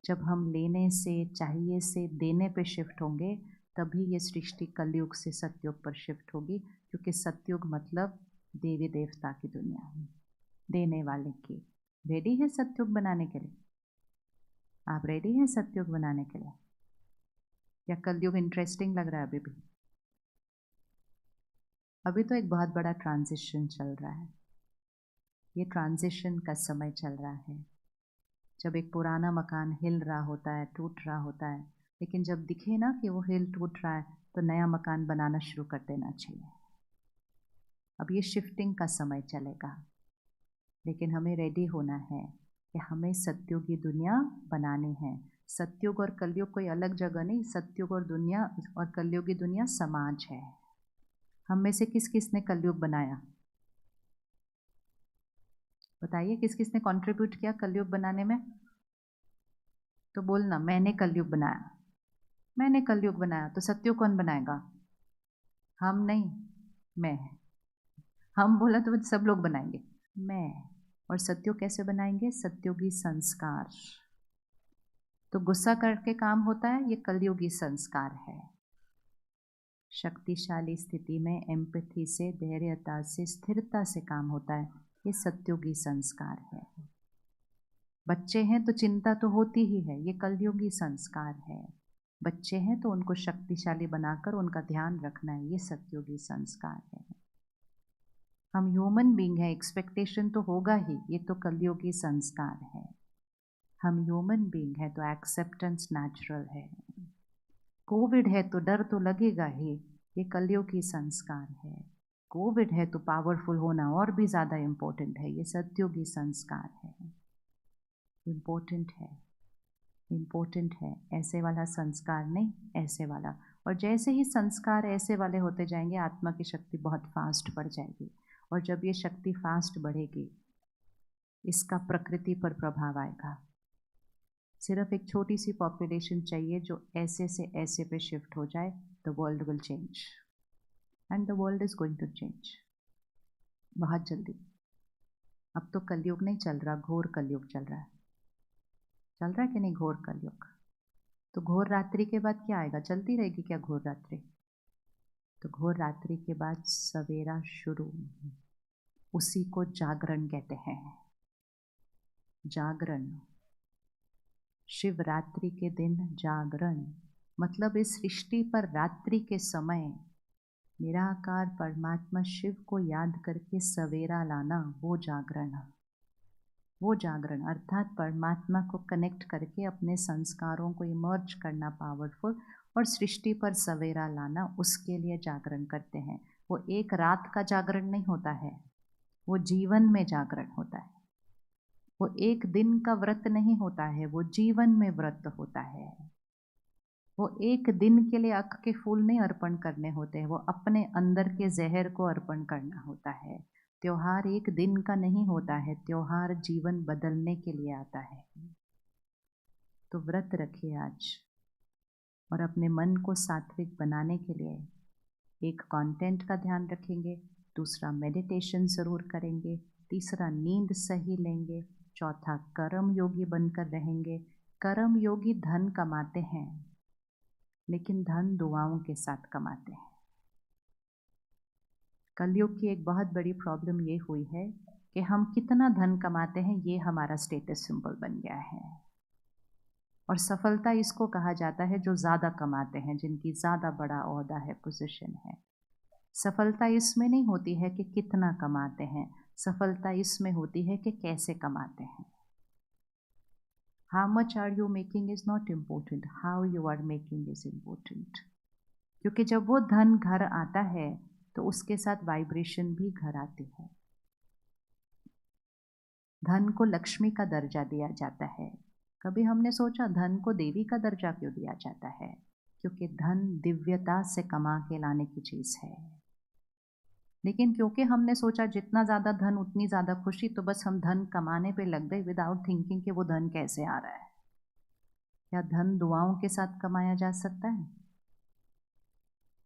जब हम लेने से, चाहिए से देने पे शिफ्ट होंगे तभी ये सृष्टि कलयुग से सतयुग पर शिफ्ट होगी, क्योंकि सतयुग मतलब देवी देवता की दुनिया है, देने वाले की। रेडी है सतयुग बनाने के लिए? आप रेडी हैं सतयुग बनाने के लिए? या कलयुग इंटरेस्टिंग लग रहा है अभी भी? अभी तो एक बहुत बड़ा ट्रांजिशन चल रहा है। ये ट्रांजिशन का समय चल रहा है, जब एक पुराना मकान हिल रहा होता है, टूट रहा होता है, लेकिन जब दिखे ना कि वो हिल टूट रहा है तो नया मकान बनाना शुरू कर देना चाहिए। अब ये शिफ्टिंग का समय चलेगा, लेकिन हमें रेडी होना है कि हमें सतयुग की दुनिया बनानी है। सतयुग और कलयुग कोई अलग जगह नहीं, सतयुग और दुनिया और कलयुग की दुनिया समाज है। हम में से किस किस ने कलयुग बनाया? बताइए, किस किस ने कंट्रीब्यूट किया कलयुग बनाने में? तो बोलना, मैंने कलयुग बनाया। मैंने कलयुग बनाया। तो सतयुग कौन बनाएगा? हम नहीं, मैं। हम बोला तो सब लोग बनाएंगे, मैं। और सतयुग कैसे बनाएंगे? सतयुगी संस्कार। तो गुस्सा करके काम होता है, ये कलयुगी संस्कार है। शक्तिशाली स्थिति में एम्पैथी से, धैर्यता से, स्थिरता से काम होता है, ये सतयुगी संस्कार है। बच्चे हैं तो चिंता तो होती ही है, ये कलयुगी संस्कार है। बच्चे हैं तो उनको शक्तिशाली बनाकर उनका ध्यान रखना है, ये सतयुगी संस्कार है। हम ह्यूमन बीइंग है, एक्सपेक्टेशन तो होगा ही, ये तो कलयुगी संस्कार है। हम ह्यूमन बीइंग है तो एक्सेप्टेंस नेचुरल है। कोविड है तो डर तो लगेगा ही, ये कलयुगी संस्कार है। कोविड है तो पावरफुल होना और भी ज़्यादा इम्पोर्टेंट है, ये सतयुगी संस्कार है। इम्पोर्टेंट है, ऐसे वाला संस्कार नहीं, ऐसे वाला। और जैसे ही संस्कार ऐसे वाले होते जाएंगे, आत्मा की शक्ति बहुत फास्ट बढ़ जाएगी। और जब ये शक्ति फास्ट बढ़ेगी, इसका प्रकृति पर प्रभाव आएगा। सिर्फ एक छोटी सी पॉपुलेशन चाहिए जो ऐसे से ऐसे पे शिफ्ट हो जाए, the world will change, and the world is going to change बहुत जल्दी। अब तो कलयुग नहीं चल रहा, घोर कलयुग चल रहा है। चल रहा है कि नहीं घोर कलयुग? तो घोर रात्रि के बाद क्या आएगा? चलती रहेगी क्या घोर रात्रि? तो घोर रात्रि के बाद सवेरा शुरू, उसी को जागरण कहते हैं। जागरण, शिवरात्रि के दिन जागरण, मतलब इस सृष्टि पर रात्रि के समय निराकार परमात्मा शिव को याद करके सवेरा लाना, वो जागरण। वो जागरण अर्थात परमात्मा को कनेक्ट करके अपने संस्कारों को इमर्ज करना पावरफुल, और सृष्टि पर सवेरा लाना, उसके लिए जागरण करते हैं। वो एक रात का जागरण नहीं होता है, वो जीवन में जागरण होता है। वो एक दिन का व्रत नहीं होता है, वो जीवन में व्रत होता है। वो एक दिन के लिए अख के फूल नहीं अर्पण करने होते हैं, वो अपने अंदर के जहर को अर्पण करना होता है। त्योहार एक दिन का नहीं होता है, त्योहार जीवन बदलने के लिए आता है। तो व्रत रखिए आज, और अपने मन को सात्विक बनाने के लिए एक कंटेंट का ध्यान रखेंगे, दूसरा मेडिटेशन ज़रूर करेंगे, तीसरा नींद सही लेंगे, चौथा कर्म योगी बनकर रहेंगे। कर्म योगी धन कमाते हैं, लेकिन धन दुआओं के साथ कमाते हैं। कलयुग की एक बहुत बड़ी प्रॉब्लम ये हुई है कि हम कितना धन कमाते हैं ये हमारा स्टेटस सिंबल बन गया है। और सफलता इसको कहा जाता है जो ज़्यादा कमाते हैं, जिनकी ज़्यादा बड़ा ओहदा है, पोजीशन है। सफलता इसमें नहीं होती है कि कितना कमाते हैं, सफलता इसमें होती है कि कैसे कमाते हैं। How much are you making is not important, how you are making is important. क्योंकि जब वो धन घर आता है तो उसके साथ वाइब्रेशन भी घर आती है। धन को लक्ष्मी का दर्जा दिया जाता है। कभी हमने सोचा धन को देवी का दर्जा क्यों दिया जाता है? क्योंकि धन दिव्यता से कमा के लाने की चीज़ है। लेकिन क्योंकि हमने सोचा जितना ज़्यादा धन उतनी ज़्यादा खुशी, तो बस हम धन कमाने पे लग गए विदाउट थिंकिंग कि वो धन कैसे आ रहा है। क्या धन दुआओं के साथ कमाया जा सकता है?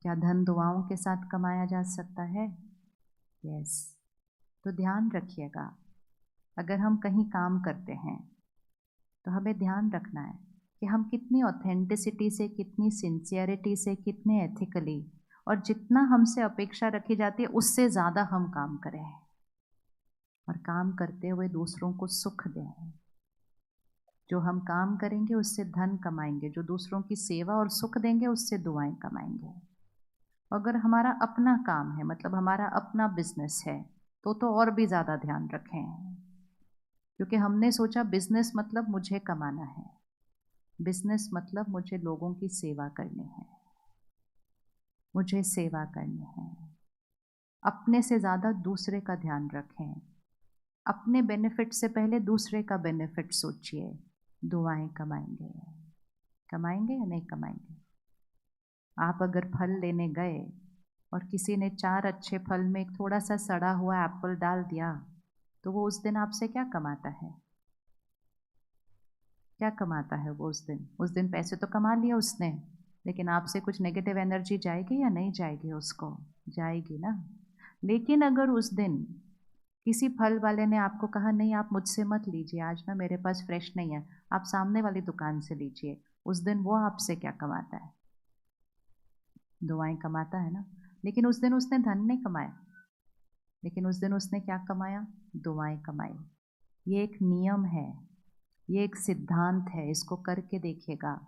क्या धन दुआओं के साथ कमाया जा सकता है? यस। तो ध्यान रखिएगा, अगर हम कहीं काम करते हैं तो हमें ध्यान रखना है कि हम कितनी ऑथेंटिसिटी से, कितनी सिंसियरिटी से, कितने एथिकली, और जितना हमसे अपेक्षा रखी जाती है उससे ज़्यादा हम काम करें और काम करते हुए दूसरों को सुख दें। जो हम काम करेंगे उससे धन कमाएंगे, जो दूसरों की सेवा और सुख देंगे उससे दुआएं कमाएंगे। अगर हमारा अपना काम है, मतलब हमारा अपना बिजनेस है, तो और भी ज़्यादा ध्यान रखें, क्योंकि हमने सोचा बिजनेस मतलब मुझे कमाना है, बिजनेस मतलब मुझे लोगों की सेवा करनी है, मुझे सेवा करनी है। अपने से ज़्यादा दूसरे का ध्यान रखें, अपने बेनिफिट से पहले दूसरे का बेनिफिट सोचिए। दुआएं कमाएंगे, कमाएंगे या नहीं कमाएंगे? आप अगर फल लेने गए और किसी ने 4 अच्छे फल में एक थोड़ा सा सड़ा हुआ एप्पल डाल दिया, तो वो उस दिन आपसे क्या कमाता है? क्या कमाता है वो उस दिन? उस दिन पैसे तो कमा लिया उसने, लेकिन आपसे कुछ नेगेटिव एनर्जी जाएगी या नहीं जाएगी? उसको जाएगी ना। लेकिन अगर उस दिन किसी फल वाले ने आपको कहा नहीं आप मुझसे मत लीजिए, आज ना मेरे पास फ्रेश नहीं है, आप सामने वाली दुकान से लीजिए, उस दिन वो आपसे क्या कमाता है? दुआएं कमाता है ना। लेकिन उस दिन उसने धन नहीं कमाया, लेकिन उस दिन उसने क्या कमाया? दुआएं कमाई। ये एक नियम है, ये एक सिद्धांत है, इसको करके देखिएगा।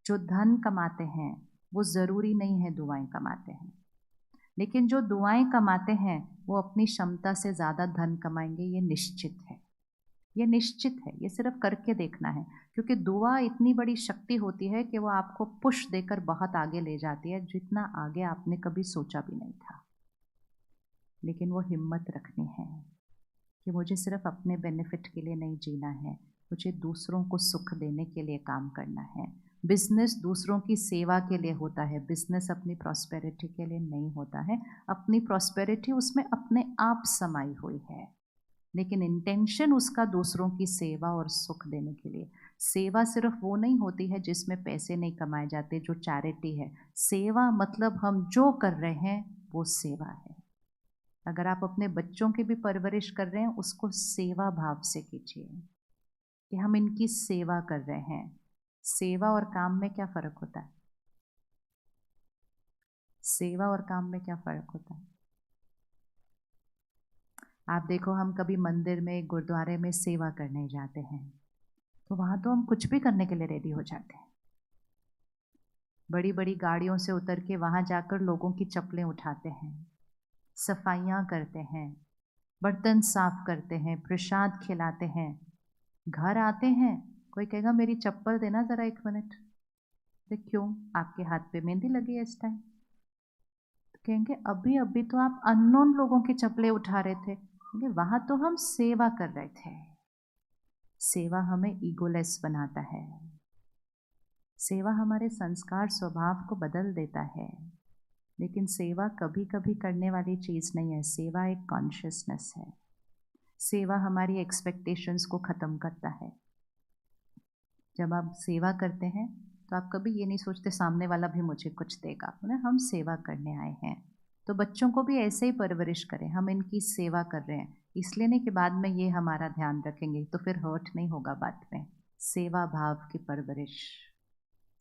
जो धन कमाते हैं वो ज़रूरी नहीं है दुआएं कमाते हैं, लेकिन जो दुआएं कमाते हैं वो अपनी क्षमता से ज़्यादा धन कमाएंगे, ये निश्चित है। ये निश्चित है, ये सिर्फ करके देखना है, क्योंकि दुआ इतनी बड़ी शक्ति होती है कि वो आपको पुश देकर बहुत आगे ले जाती है, जितना आगे आपने कभी सोचा भी नहीं था। लेकिन वो हिम्मत रखनी है कि मुझे सिर्फ अपने बेनिफिट के लिए नहीं जीना है, मुझे दूसरों को सुख देने के लिए काम करना है। बिजनेस दूसरों की सेवा के लिए होता है, बिजनेस अपनी प्रॉस्पेरिटी के लिए नहीं होता है। अपनी प्रॉस्पेरिटी उसमें अपने आप समाई हुई है, लेकिन इंटेंशन उसका दूसरों की सेवा और सुख देने के लिए। सेवा सिर्फ वो नहीं होती है जिसमें पैसे नहीं कमाए जाते, जो चैरिटी है। सेवा मतलब हम जो कर रहे हैं वो सेवा है। अगर आप अपने बच्चों की भी परवरिश कर रहे हैं, उसको सेवा भाव से कीजिए कि हम इनकी सेवा कर रहे हैं। सेवा और काम में क्या फ़र्क होता है? सेवा और काम में क्या फ़र्क होता है? आप देखो, हम कभी मंदिर में, गुरुद्वारे में सेवा करने जाते हैं, तो वहाँ तो हम कुछ भी करने के लिए रेडी हो जाते हैं। बड़ी बड़ी गाड़ियों से उतर के वहाँ जाकर लोगों की चप्पलें उठाते हैं, सफाइयाँ करते हैं, बर्तन साफ करते हैं, प्रसाद खिलाते हैं। घर आते हैं, कोई कहेगा मेरी चप्पल देना ज़रा 1 मिनट। तो क्यों? आपके हाथ पे मेहंदी लगी है इस टाइम। तो कहेंगे अभी अभी तो आप अननोन लोगों की चप्पलें उठा रहे थे। कहेंगे वहाँ तो हम सेवा कर रहे थे। सेवा हमें ईगोलेस बनाता है, सेवा हमारे संस्कार स्वभाव को बदल देता है। लेकिन सेवा कभी कभी करने वाली चीज़ नहीं है, सेवा एक कॉन्शियसनेस है। सेवा हमारी एक्सपेक्टेशंस को ख़त्म करता है। जब आप सेवा करते हैं तो आप कभी ये नहीं सोचते सामने वाला भी मुझे कुछ देगा, ना, हम सेवा करने आए हैं। तो बच्चों को भी ऐसे ही परवरिश करें, हम इनकी सेवा कर रहे हैं, इसलिए नहीं कि बाद में ये हमारा ध्यान रखेंगे, तो फिर हर्ट नहीं होगा बाद में। सेवा भाव की परवरिश,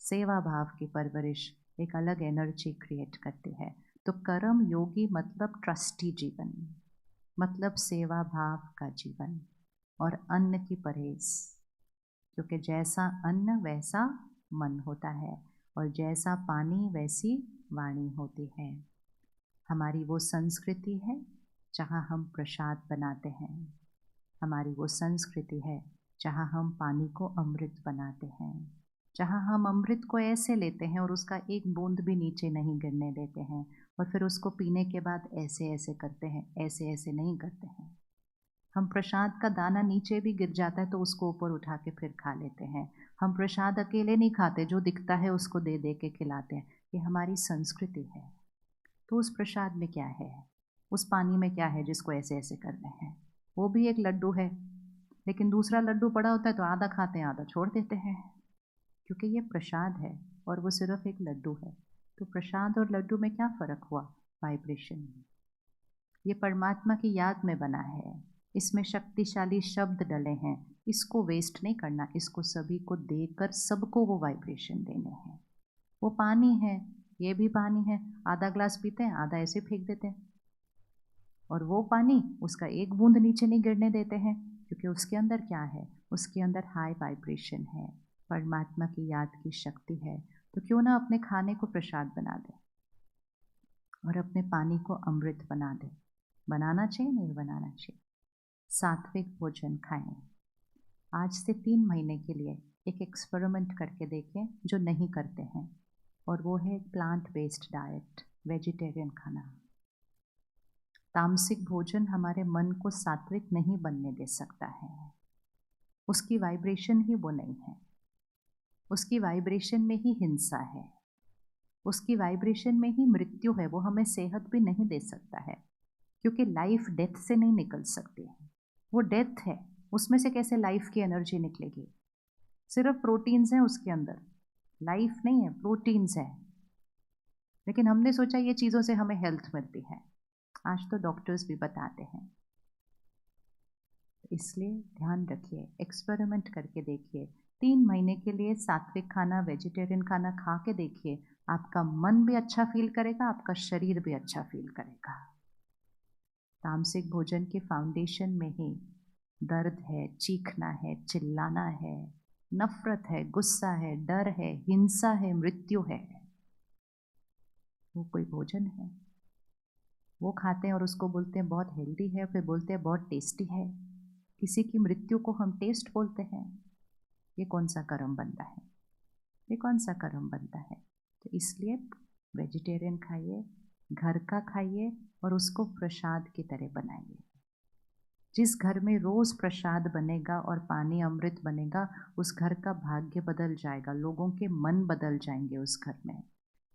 सेवा भाव की परवरिश एक अलग एनर्जी क्रिएट करती है। तो कर्म योगी मतलब ट्रस्टी जीवन, मतलब सेवा भाव का जीवन, और अन्न की परहेज, क्योंकि जैसा अन्न वैसा मन होता है, और जैसा पानी वैसी वाणी होती है। हमारी वो संस्कृति है जहाँ हम प्रसाद बनाते हैं, हमारी वो संस्कृति है जहाँ हम पानी को अमृत बनाते हैं, जहाँ हम अमृत को ऐसे लेते हैं और उसका एक बूंद भी नीचे नहीं गिरने देते हैं, और फिर उसको पीने के बाद ऐसे ऐसे करते हैं, ऐसे ऐसे नहीं करते हैं। हम प्रसाद का दाना नीचे भी गिर जाता है तो उसको ऊपर उठा के फिर खा लेते हैं। हम प्रसाद अकेले नहीं खाते, जो दिखता है उसको दे दे के खिलाते हैं। ये हमारी संस्कृति है। तो उस प्रसाद में क्या है, उस पानी में क्या है जिसको ऐसे ऐसे कर रहे हैं? वो भी एक लड्डू है, लेकिन दूसरा लड्डू पड़ा होता है तो आधा खाते हैं, आधा छोड़ देते हैं, क्योंकि ये प्रसाद है और वो सिर्फ एक लड्डू है। तो प्रसाद और लड्डू में क्या फ़र्क हुआ? वाइब्रेशन। ये परमात्मा की याद में बना है, इसमें शक्तिशाली शब्द डले हैं, इसको वेस्ट नहीं करना, इसको सभी को देकर सबको वो वाइब्रेशन देने हैं। वो पानी है, ये भी पानी है, आधा ग्लास पीते हैं, आधा ऐसे फेंक देते हैं, और वो पानी उसका एक बूंद नीचे नहीं गिरने देते हैं, क्योंकि उसके अंदर क्या है? उसके अंदर हाई वाइब्रेशन है, परमात्मा की याद की शक्ति है। तो क्यों ना अपने खाने को प्रसाद बना दे और अपने पानी को अमृत बना दे। बनाना चाहिए, नहीं बनाना चाहिए? सात्विक भोजन खाएं। आज से 3 महीने के लिए एक एक्सपेरिमेंट करके देखें जो नहीं करते हैं, और वो है प्लांट बेस्ड डाइट, वेजिटेरियन खाना। तामसिक भोजन हमारे मन को सात्विक नहीं बनने दे सकता है, उसकी वाइब्रेशन ही वो नहीं है, उसकी वाइब्रेशन में ही हिंसा है, उसकी वाइब्रेशन में ही मृत्यु है। वो हमें सेहत भी नहीं दे सकता है, क्योंकि लाइफ डेथ से नहीं निकल सकती है, वो डेथ है, उसमें से कैसे लाइफ की एनर्जी निकलेगी? सिर्फ प्रोटीन्स हैं उसके अंदर, लाइफ नहीं है, प्रोटीन्स है। लेकिन हमने सोचा ये चीज़ों से हमें हेल्थ मिलती है, आज तो डॉक्टर्स भी बताते हैं। इसलिए ध्यान रखिए, एक्सपेरिमेंट करके देखिए, 3 महीने के लिए सात्विक खाना, वेजिटेरियन खाना खा के देखिए, आपका मन भी अच्छा फील करेगा, आपका शरीर भी अच्छा फील करेगा। तामसिक भोजन के फाउंडेशन में ही दर्द है, चीखना है, चिल्लाना है, नफरत है, गुस्सा है, डर है, हिंसा है, मृत्यु है। वो कोई भोजन है? वो खाते हैं और उसको बोलते हैं बहुत हेल्दी है, फिर बोलते हैं बहुत टेस्टी है। किसी की मृत्यु को हम टेस्ट बोलते हैं। ये कौन सा कर्म बनता है? ये कौन सा कर्म बनता है? तो इसलिए वेजिटेरियन खाइए, घर का खाइए, और उसको प्रसाद की तरह बनाइए। जिस घर में रोज़ प्रसाद बनेगा और पानी अमृत बनेगा, उस घर का भाग्य बदल जाएगा, लोगों के मन बदल जाएंगे उस घर में।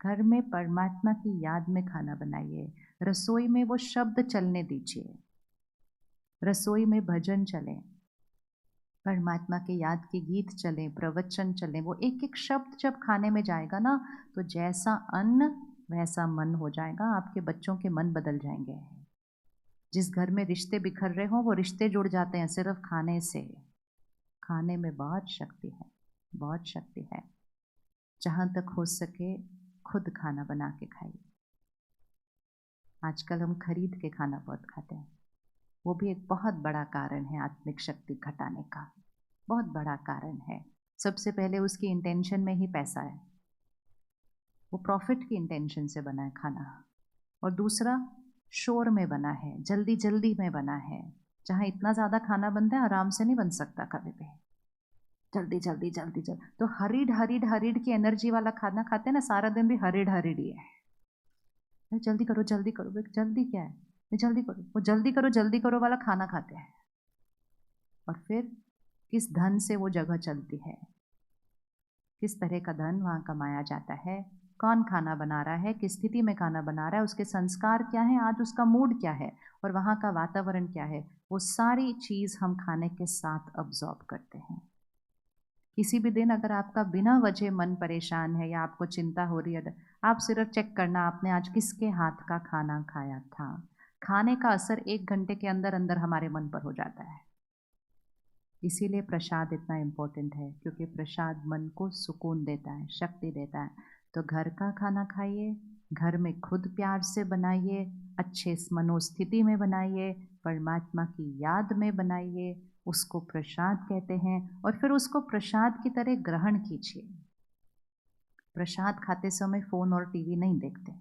घर में परमात्मा की याद में खाना बनाइए, रसोई में वो शब्द चलने दीजिए, रसोई में भजन चले, परमात्मा के याद के गीत चलें, प्रवचन चलें। वो एक एक शब्द जब खाने में जाएगा ना, तो जैसा अन्न वैसा मन हो जाएगा, आपके बच्चों के मन बदल जाएंगे। जिस घर में रिश्ते बिखर रहे हों, वो रिश्ते जुड़ जाते हैं सिर्फ खाने से। खाने में बहुत शक्ति है, बहुत शक्ति है। जहाँ तक हो सके खुद खाना बना के खाइए। आजकल हम खरीद के खाना बहुत खाते हैं, वो भी एक बहुत बड़ा कारण है आत्मिक शक्ति घटाने का, बहुत बड़ा कारण है। सबसे पहले उसकी इंटेंशन में ही पैसा है, वो प्रॉफिट की इंटेंशन से बना है खाना। और दूसरा, शोर में बना है, जल्दी जल्दी में बना है। जहाँ इतना ज़्यादा खाना बनता है, आराम से नहीं बन सकता कभी भी, जल्दी जल्दी जल्दी जल्दी। तो हरीड हरीड हरीड की एनर्जी वाला खाना खाते हैं ना, सारा दिन भी हरीड हरीड ही है। जल्दी करो जल्दी करो, जल्दी क्या है, जल्दी करो, वो जल्दी करो वाला खाना खाते हैं। और फिर किस धन से वो जगह चलती है, किस तरह का धन वहाँ कमाया जाता है, कौन खाना बना रहा है, किस स्थिति में खाना बना रहा है, उसके संस्कार क्या है, आज उसका मूड क्या है, और वहाँ का वातावरण क्या है, वो सारी चीज़ हम खाने के साथ अब्जॉर्ब करते हैं। किसी भी दिन अगर आपका बिना वजह मन परेशान है या आपको चिंता हो रही है, आप सिर्फ चेक करना आपने आज किसके हाथ का खाना खाया था। खाने का असर 1 घंटे के अंदर अंदर हमारे मन पर हो जाता है। इसीलिए प्रसाद इतना इम्पोर्टेंट है, क्योंकि प्रसाद मन को सुकून देता है, शक्ति देता है। तो घर का खाना खाइए, घर में खुद प्यार से बनाइए, अच्छे मनोस्थिति में बनाइए, परमात्मा की याद में बनाइए, उसको प्रसाद कहते हैं, और फिर उसको प्रसाद की तरह ग्रहण कीजिए। प्रसाद खाते समय फ़ोन और टीवी नहीं देखते।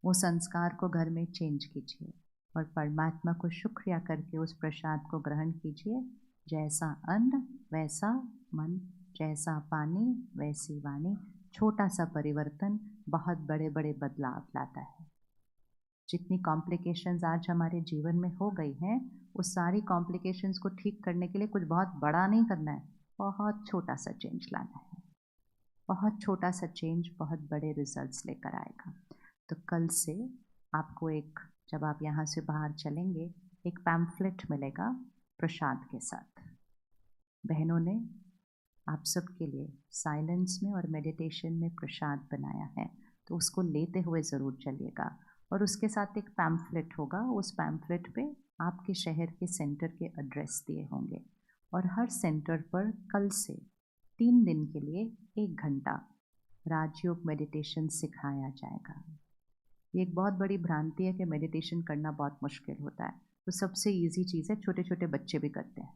वो संस्कार को घर में चेंज कीजिए और परमात्मा को शुक्रिया करके उस प्रसाद को ग्रहण कीजिए। जैसा अन्न वैसा मन, जैसा पानी वैसी वाणी। छोटा सा परिवर्तन बहुत बड़े बड़े बदलाव लाता है। जितनी कॉम्प्लिकेशंस आज हमारे जीवन में हो गई हैं, उस सारी कॉम्प्लिकेशंस को ठीक करने के लिए कुछ बहुत बड़ा नहीं करना है, बहुत छोटा सा चेंज लाना है। बहुत छोटा सा चेंज बहुत बड़े रिजल्ट्स लेकर आएगा। तो कल से आपको जब आप यहाँ से बाहर चलेंगे, एक पैम्फलेट मिलेगा प्रसाद के साथ। बहनों ने आप सबके लिए साइलेंस में और मेडिटेशन में प्रसाद बनाया है, तो उसको लेते हुए ज़रूर चलिएगा। और उसके साथ एक पैम्फलेट होगा, उस पैम्फलेट पे आपके शहर के सेंटर के एड्रेस दिए होंगे, और हर सेंटर पर कल से 3 दिन के लिए 1 घंटा राजयोग मेडिटेशन सिखाया जाएगा। ये एक बहुत बड़ी भ्रांति है कि मेडिटेशन करना बहुत मुश्किल होता है। तो सबसे इजी चीज़ है, छोटे छोटे बच्चे भी करते हैं,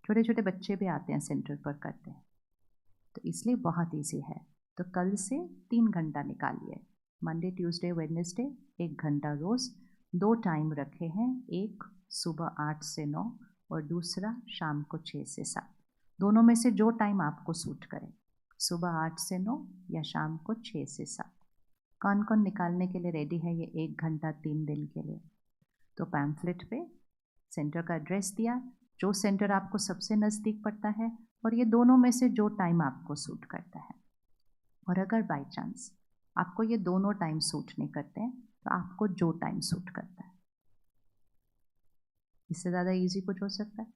छोटे छोटे बच्चे भी आते हैं सेंटर पर करते हैं, तो इसलिए बहुत इजी है। तो कल से 3 घंटा निकालिए, मंडे ट्यूसडे वेडनेसडे 1 घंटा रोज़। 2 टाइम रखे हैं, एक सुबह 8 से 9 और दूसरा शाम को 6 से 7। दोनों में से जो टाइम आपको सूट करे, सुबह 8 से 9 या शाम को 6 से 7। कौन कौन निकालने के लिए रेडी है ये 1 घंटा 3 दिन के लिए? तो पैम्फलेट पे सेंटर का एड्रेस दिया, जो सेंटर आपको सबसे नज़दीक पड़ता है, और ये दोनों में से जो टाइम आपको सूट करता है। और अगर बाय चांस आपको ये दोनों टाइम सूट नहीं करते हैं, तो आपको जो टाइम सूट करता है, इससे ज़्यादा इजी कुछ हो सकता है?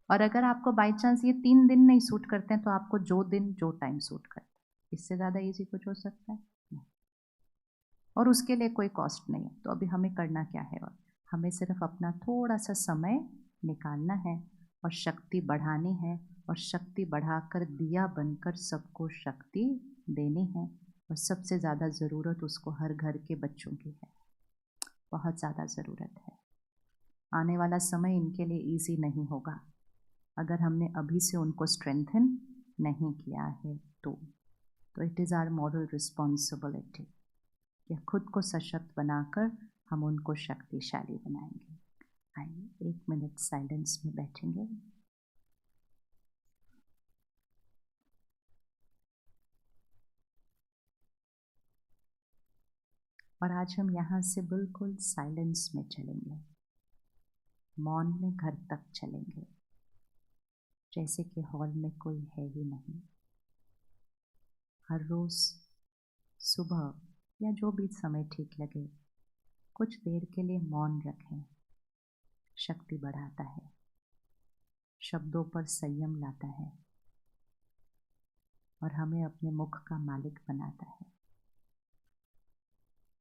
और अगर आपको बाय चांस ये 3 दिन नहीं सूट करते हैं, तो आपको जो दिन जो टाइम सूट करता है, इससे ज़्यादा इजी कुछ हो सकता है? नहीं। और उसके लिए कोई कॉस्ट नहीं है। तो अभी हमें करना क्या है? और हमें सिर्फ अपना थोड़ा सा समय निकालना है और शक्ति बढ़ानी है, और शक्ति बढ़ाकर दिया बनकर सबको शक्ति देनी है। और सबसे ज़्यादा ज़रूरत उसको हर घर के बच्चों की है, बहुत ज़्यादा ज़रूरत है। आने वाला समय इनके लिए ईजी नहीं होगा अगर हमने अभी से उनको स्ट्रेंथन नहीं किया है। तो it is our moral responsibility कि खुद को सशक्त बनाकर हम उनको शक्तिशाली बनाएंगे। आइए 1 मिनट साइलेंस में बैठेंगे। और आज हम यहाँ से बिल्कुल साइलेंस में चलेंगे, मौन में घर तक चलेंगे, जैसे कि हॉल में कोई है ही नहीं। हर रोज़ सुबह या जो भी समय ठीक लगे, कुछ देर के लिए मौन रखें। शक्ति बढ़ाता है, शब्दों पर संयम लाता है, और हमें अपने मुख का मालिक बनाता है।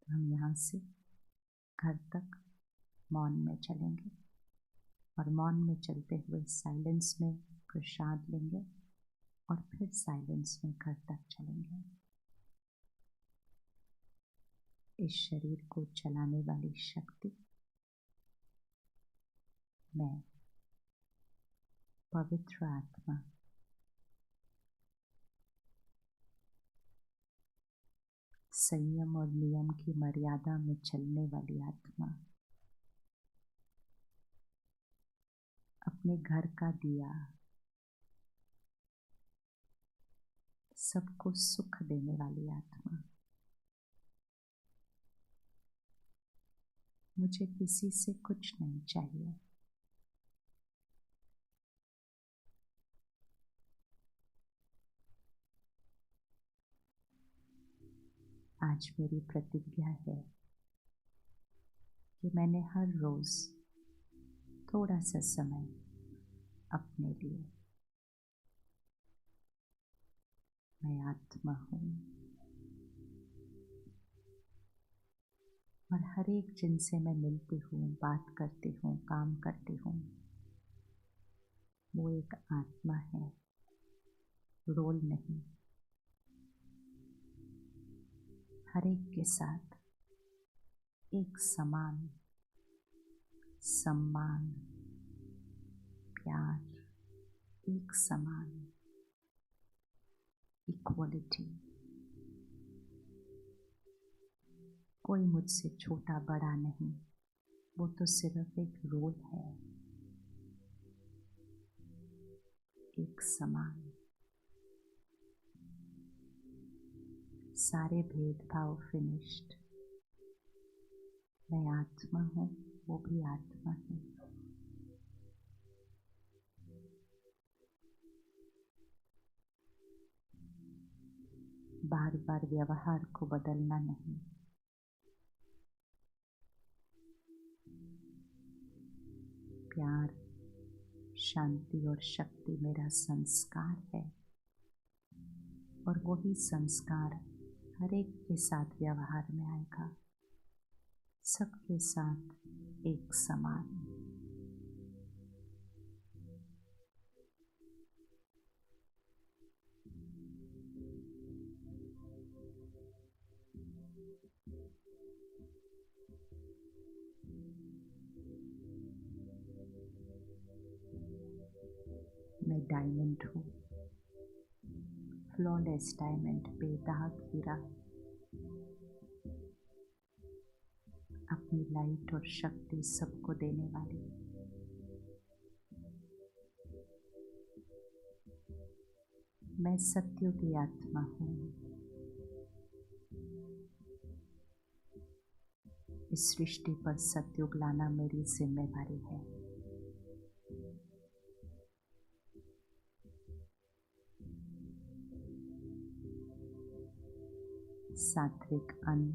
तो हम यहाँ से घर तक मौन में चलेंगे, और मौन में चलते हुए साइलेंस में प्रसाद लेंगे, और फिर साइलेंस में घर तक चलेंगे। इस शरीर को चलाने वाली शक्ति मैं, पवित्र आत्मा, संयम और नियम की मर्यादा में चलने वाली आत्मा, अपने घर का दिया, सबको सुख देने वाली आत्मा, मुझे किसी से कुछ नहीं चाहिए। आज मेरी प्रतिज्ञा है कि मैंने हर रोज़ थोड़ा सा समय अपने लिए, मैं आत्मा हूँ, और हर एक जिनसे मैं मिलती हूँ, बात करती हूँ, काम करती हूँ, वो एक आत्मा है, रोल नहीं। हर एक के साथ एक समान सम्मान, प्यार, एक समान इक्वलिटी। कोई मुझसे छोटा बड़ा नहीं, वो तो सिर्फ एक रोल है। एक समान, सारे भेदभाव फिनिश्ड। मैं आत्मा हूँ, वो भी आत्मा है। बार बार व्यवहार को बदलना नहीं, प्यार, शांति और शक्ति मेरा संस्कार है, और वही संस्कार हर एक के साथ व्यवहार में आएगा, सबके साथ एक समान। मैं डायमंड हूँ, फ्लॉलेस डायमंड, बेदाग हीरा, अपनी लाइट और शक्ति सबको देने वाली। मैं सत्युग की आत्मा हूँ, इस सृष्टि पर सत्युग लाना मेरी जिम्मेदारी है। सात्विक अन्न,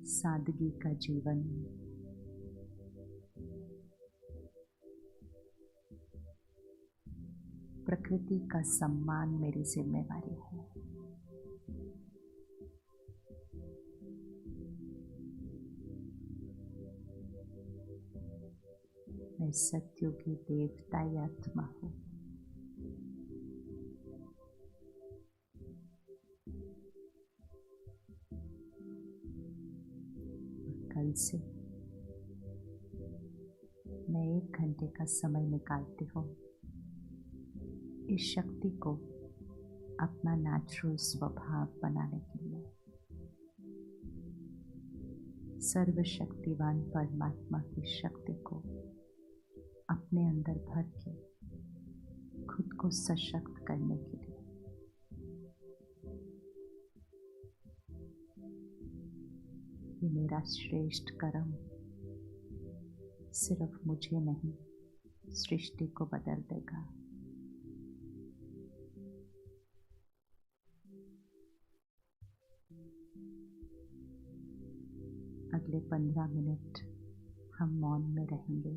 सादगी का जीवन, प्रकृति का सम्मान मेरी जिम्मेदारी है। मैं सत्युग की देवताई आत्मा हूँ। कल से मैं 1 घंटे का समय निकालती हूँ इस शक्ति को अपना नेचुरल स्वभाव बनाने के लिए। सर्वशक्तिवान परमात्मा की शक्ति को अपने अंदर भर के खुद को सशक्त करने के लिए। ये मेरा श्रेष्ठ कर्म सिर्फ मुझे नहीं, सृष्टि को बदल देगा। अगले 15 मिनट हम मौन में रहेंगे।